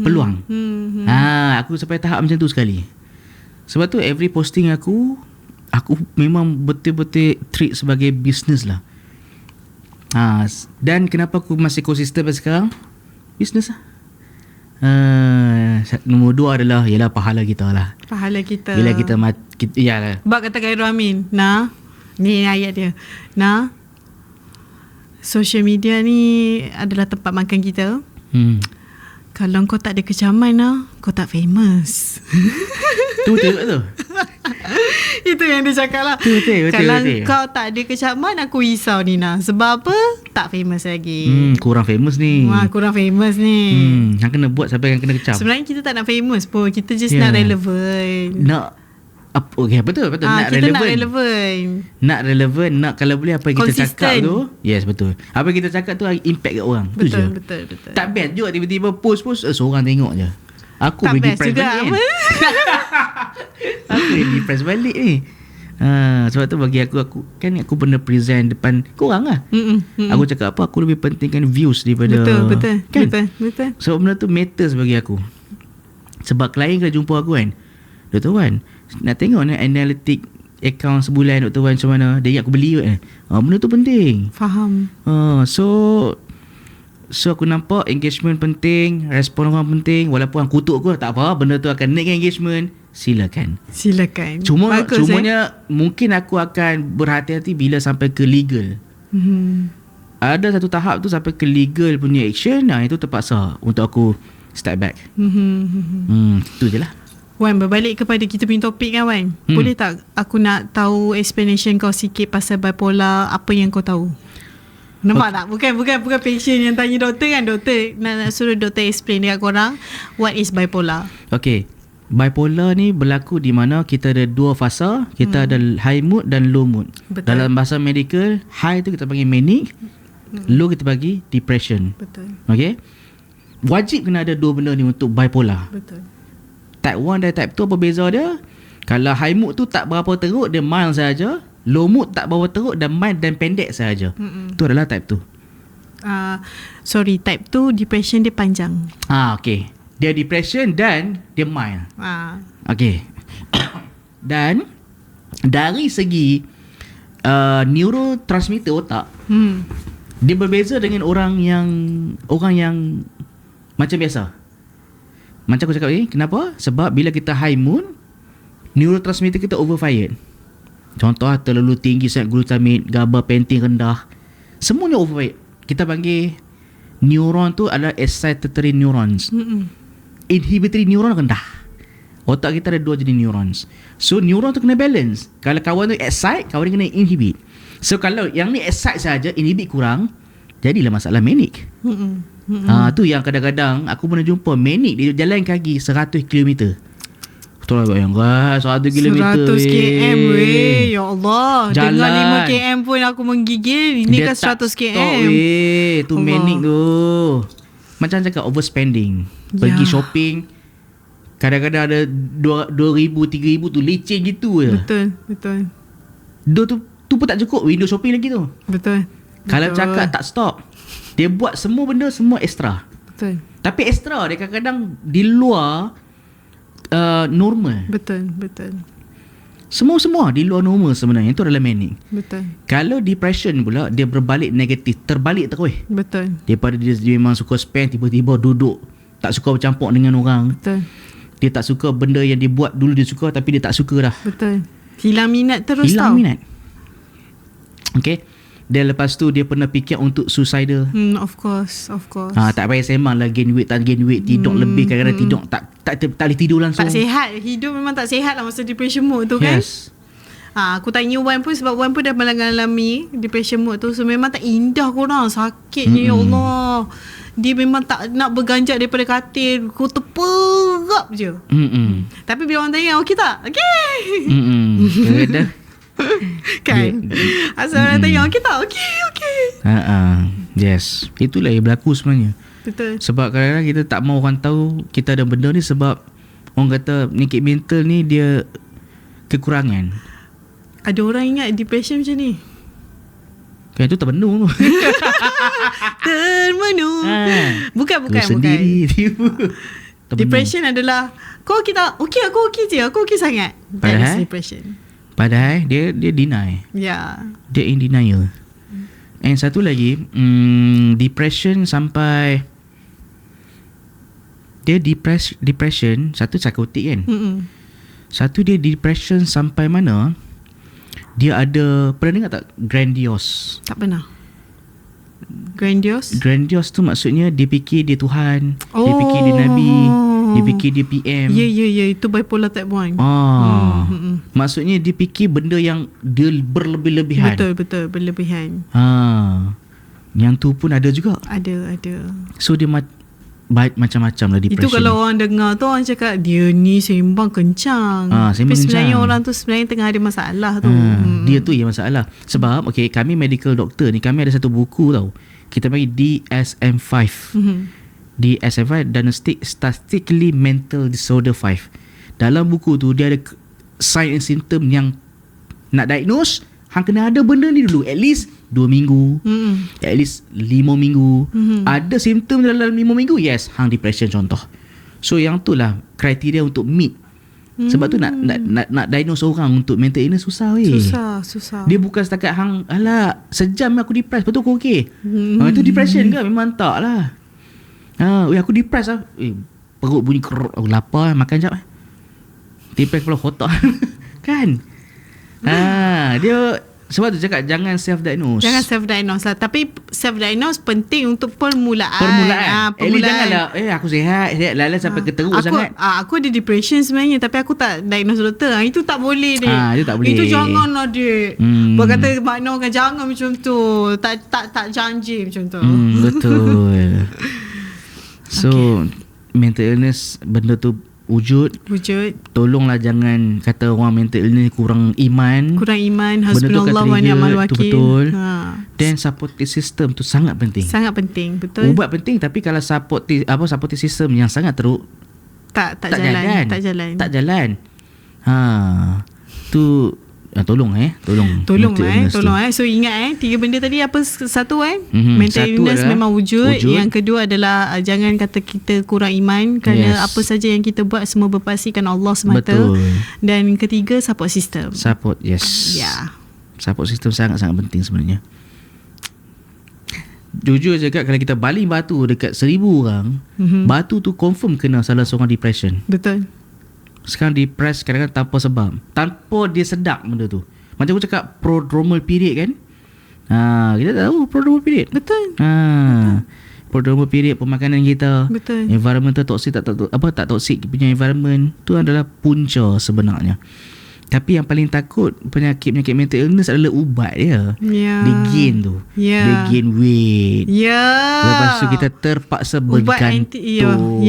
peluang. Aku sampai tahap macam tu sekali. Sebab tu every posting aku memang betul-betul treat sebagai bisnes lah. Dan kenapa aku masih konsisten sampai sekarang? Bisnes lah. Nombor 2 adalah ialah pahala kita lah. Pahala kita. Bila kita yalah. Bak kata Khairul Amin. Ni ayat dia. Social media ni adalah tempat makan kita. Kalau kau tak ada kecaman kau tak famous. Tu betul tu. Itu yang dia cakap lah. Betul. Kalau kau tak ada kecaman, aku risau ni Sebab apa? Tak famous lagi. Kurang famous ni. Kurang famous ni. Yang kena buat sampai yang kena kecam. Sebenarnya kita tak nak famous pun. Kita just nak relevant. Okay, betul. Nak kita relevan. Nak relevan. Nak kalau boleh apa yang kita cakap tu. Yes, betul. Apa yang kita cakap tu impact kat orang. Betul. Tak best juga tiba-tiba post seorang tengok je. Aku tak boleh best depress juga. balik. Aku boleh depress balik ni. Sebab tu bagi aku kan aku pernah present depan korang lah. Aku cakap apa, aku lebih pentingkan views daripada betul kan? betul. Sebab benda tu matters bagi aku. Sebab klien kena jumpa aku kan, Dr. Wan nak tengok ni analytic account sebulan Dr. Wan macam mana, dia ingat aku beli kan. Benda tu penting. Faham. So aku nampak engagement penting, respon orang penting. Walaupun orang kutuk aku, tak apa, benda tu akan naikkan engagement. Silakan. Cumanya mungkin aku akan berhati-hati bila sampai ke legal. Ada satu tahap tu sampai ke legal punya action, itu terpaksa untuk aku step back. Itu je lah. Wan, berbalik kepada kita punya topik kan Wan. Boleh tak aku nak tahu explanation kau sikit pasal bipolar, apa yang kau tahu? Nampak tak? Bukan patient yang tanya doktor kan. Doktor nak suruh doktor explain dekat korang what is bipolar. Okay, bipolar ni berlaku di mana kita ada dua fasa. Kita ada high mood dan low mood. Betul. Dalam bahasa medical, high tu kita panggil manic, low kita bagi depression. Betul. Okay, wajib kena ada dua benda ni untuk bipolar. Betul. Type 1 dan type 2 apa beza dia? Kalau high mood tu tak berapa teruk, dia mild saja. Low mood tak berapa teruk dan mild dan pendek saja. Itu adalah type 2. Type 2 depression dia panjang. Okay. Dia depression dan dia mild. Okay. Dan dari segi neurotransmitter otak, dia berbeza dengan orang yang macam biasa. Macam aku cakap ni, kenapa? Sebab bila kita high mood, neurotransmitter kita overfired. Contoh terlalu tinggi sangat glutamate, GABA, penting rendah. Semuanya overfired. Kita panggil neuron tu adalah excitatory neurons. Inhibitory neuron rendah. Otak kita ada dua jenis neurons. So neuron tu kena balance. Kalau kawan tu excite, kawan dia kena inhibit. So kalau yang ni excite saja, inhibit kurang, jadilah masalah manic. Tu yang kadang-kadang aku pernah jumpa manic dia jalan kaki 100 km. Betul lah bayangkan 100 km 100 km weh. Ya Allah. Jalan. Dengan 5 km pun aku menggigil. Ini dia kan 100 km. Tu Allah. Manic tu. Macam cakap overspending. Pergi shopping, kadang-kadang ada 2,000, 3,000 tu leceh gitu je. Betul. Tu pun tak cukup. Window shopping lagi tu. Betul. Kalau cakap tak stop, dia buat semua benda semua extra. Betul. Tapi extra dia kadang-kadang di luar normal. Betul. Semua di luar normal sebenarnya. Itu adalah manic. Betul. Kalau depression pula, dia berbalik negatif, terbalik terus. Betul. Daripada dia memang suka spend, tiba-tiba duduk, tak suka bercampur dengan orang. Betul. Dia tak suka benda yang dia buat dulu dia suka, tapi dia tak suka dah. Betul. Hilang minat terus Hilang minat. Okay. Dan lepas tu dia pernah fikir untuk suicidal. Of course. Tak payah sembang lah gain weight, tak gain weight, tidur lebih, kadang-kadang tidur tak boleh tidur langsung. Tak sihat. Hidup memang tak sihat lah masa depression mode tu kan. Yes. Aku tanya Wan pun sebab Wan pun dah mengalami depression mode tu. So memang tak indah korang. Sakitnya ya Allah. Dia memang tak nak berganjak daripada katil. Kau terperap je. Tapi bila orang tanya, okey tak? Okey. Kadang-kadang Kan? Asal orang tanya, okey tak? Okey. Yes. Itulah yang berlaku sebenarnya. Betul. Sebab kadang-kadang kita tak mahu orang tahu kita ada benda ni, sebab orang kata penyakit mental ni dia kekurangan. Ada orang ingat depression macam ni. Kan tu termenung tu. Termenung. Bukan. Sendiri. Depression adalah kau kita okey, aku okey je. Aku okey sangat. That is depression. Padahal dia deny. Ya. Dia in denial. And satu lagi, depression sampai dia depression, satu psikotik kan. Satu dia depression sampai mana dia ada, pernah dengar tak grandiose? Tak pernah. Grandiose tu maksudnya dia fikir dia Tuhan, dia fikir dia Nabi, dia fikir dia PM. Ya, itu bipolar type 1. Maksudnya dia fikir benda yang dia berlebih-lebihan. Betul, berlebihan. Yang tu pun ada juga. Ada. So dia macam-macam lah depression. Itu kalau orang dengar tu, orang cakap dia ni sembang kencang. Tapi sebenarnya orang tu sebenarnya tengah ada masalah tu. Dia tu yang masalah. Sebab kami medical doctor ni, kami ada satu buku tau, kita panggil DSM-5. DSM-5, Diagnostic Statistically Mental Disorder 5. Dalam buku tu dia ada sign and symptom yang nak diagnose, hang kena ada benda ni dulu, at least 2 minggu, at least 5 minggu. Ada simptom dalam 5 minggu, yes, hang depression contoh. So yang tu lah kriteria untuk meet. Sebab tu nak diagnose orang untuk mental illness susah weh. Susah. Dia bukan setakat hang alah sejam aku depress, betul aku okey. Itu depression ke? Memang tak lah. Aku depress lah. Perut bunyi kerut, aku lapar, makan jap. Depress kepala kotak. Kan? Dia sebab tu cakap jangan self-diagnose. Jangan self-diagnose lah. Tapi self-diagnose penting untuk permulaan. Permulaan. Janganlah aku sihat lalat sampai keteruk sangat. Aku ada depression sebenarnya, tapi aku tak diagnose doktor. Itu tak boleh dek. Itu tak boleh. Itu janganlah dek. Berkata makna orang jangan macam tu. Tak janji macam tu. Betul. So mental illness benda tu wujud. Tolonglah jangan kata orang mental illness kurang iman. Hasbunallah wa ni'mal wakil. Betul. Dan supportive system tu sangat penting. Betul. Ubat penting, tapi kalau supportive system yang sangat teruk, tak jalan. Tu tolong. So ingat 3 benda tadi apa? Satu mental illness memang wujud. Yang kedua adalah jangan kata kita kurang iman, kerana apa saja yang kita buat semua berpastikan Allah semata. Betul. Dan ketiga, support system. Support system sangat-sangat penting sebenarnya. Jujur cakap, kalau kita baling batu dekat 1,000 orang, batu tu confirm kena salah seorang depression. Betul. Sekarang depressed kadang-kadang tanpa sebab, tanpa dia sedap benda tu. Macam aku cakap prodromal period kan. Kita tahu prodromal period. Betul. Prodromal period, pemakanan kita. Betul. Environmental toxic tak toxic punya environment tu adalah punca sebenarnya. Tapi yang paling takut penyakit mental illness adalah ubat dia. Dia gain tu. Dia gain weight. Lepas tu kita terpaksa bergantung.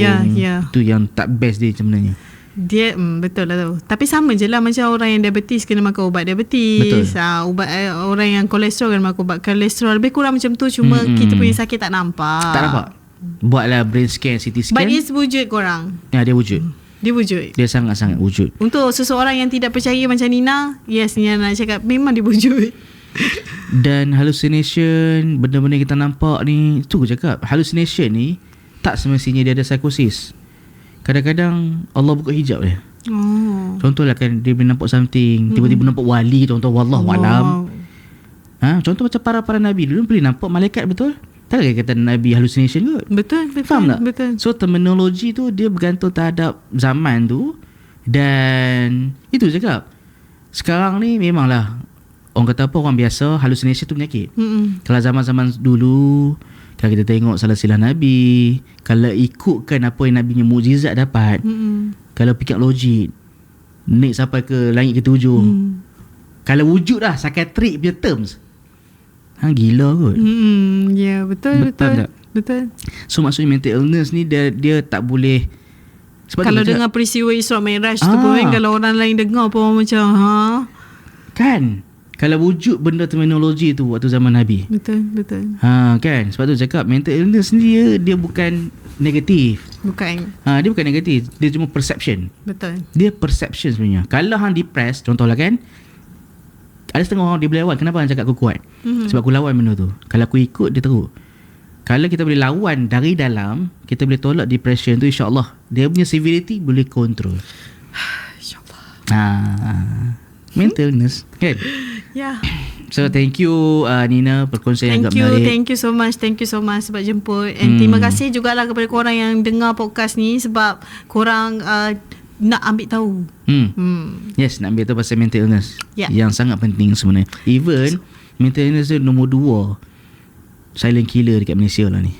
Tu yang tak best dia sebenarnya. Dia betul lah tu. Tapi sama je lah macam orang yang diabetes kena makan ubat diabetes. Ubat orang yang kolesterol kena makan ubat kolesterol. Lebih kurang macam tu. Cuma kita punya sakit tak nampak. Buatlah brain scan, CT scan. But dia wujud korang. Dia wujud. Dia sangat-sangat wujud. Untuk seseorang yang tidak percaya macam Nina, yes, Nina nak cakap memang dia wujud. Dan hallucination, benda-benda kita nampak ni, tu aku cakap, hallucination ni tak semestinya dia ada psikosis. Kadang-kadang Allah buka hijab dia. Contohlah kan, dia boleh nampak something, tiba-tiba nampak wali, contoh wallahualam. Contoh macam para Nabi dulu boleh nampak malaikat, betul? Tak kata Nabi hallucination kot. Betul. Faham tak? Betul. So terminologi tu dia bergantung terhadap zaman tu. Dan itu cakap, sekarang ni memanglah orang kata apa, orang biasa hallucination tu penyakit. Mm-mm. Kalau zaman-zaman dulu, kalau kita tengok salah-salah Nabi, kalau ikutkan apa yang Nabi punya mukjizat dapat, kalau fikir logik, naik sampai ke langit ketujuh, kalau wujud dah psychiatric punya terms, gila kot. Ya, betul. Tak? Betul. So maksudnya mental illness ni dia tak boleh. Sebab Kalau tu dengar peristiwa Isra Mi'raj tu pun, kalau orang lain dengar pun orang macam kan, kalau wujud benda terminologi tu waktu zaman Nabi. Betul. Kan, sebab tu cakap mental illness ni dia bukan negatif. Bukan. Dia bukan negatif, dia cuma perception. Betul. Dia perception sebenarnya. Kalau hang depressed, contohlah kan, ada setengah orang dia boleh lawan. Kenapa hang cakap aku kuat? Sebab aku lawan benda tu. Kalau aku ikut, dia teruk. Kalau kita boleh lawan dari dalam, kita boleh tolak depression tu, insyaAllah dia punya severity boleh control. InsyaAllah. Mental illness kan. Ya. So thank you Nina, perkongsian yang agak menarik. Thank you so much sebab jemput. And terima kasih jugalah kepada korang yang dengar podcast ni, sebab korang nak ambil tahu. Yes, nak ambil tahu pasal mental illness, yang sangat penting sebenarnya. Even mental illness tu nombor 2 silent killer dekat Malaysia lah ni.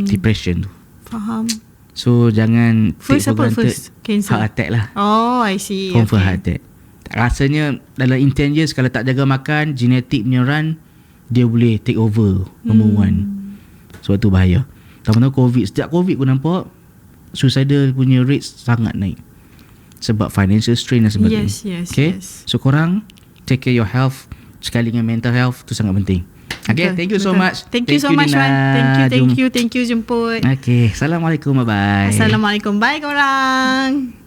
Depression tu. Faham. So jangan First take for apa? granted. First cancer. Heart attack lah. Oh, I see. Confirm heart attack. Rasanya dalam in 10 years, kalau tak jaga makan, genetik punya run, dia boleh take over number 1. Sebab tu bahaya. Tahu COVID, sejak COVID aku nampak suicidal punya rates sangat naik. Sebab financial strain dan sebagainya. Yes. So korang take care your health, sekali dengan mental health tu sangat penting. Okay, thank you so much. Thank you so much, Wan. Thank you jemput. Okay, Assalamualaikum, bye-bye. Assalamualaikum. Bye korang.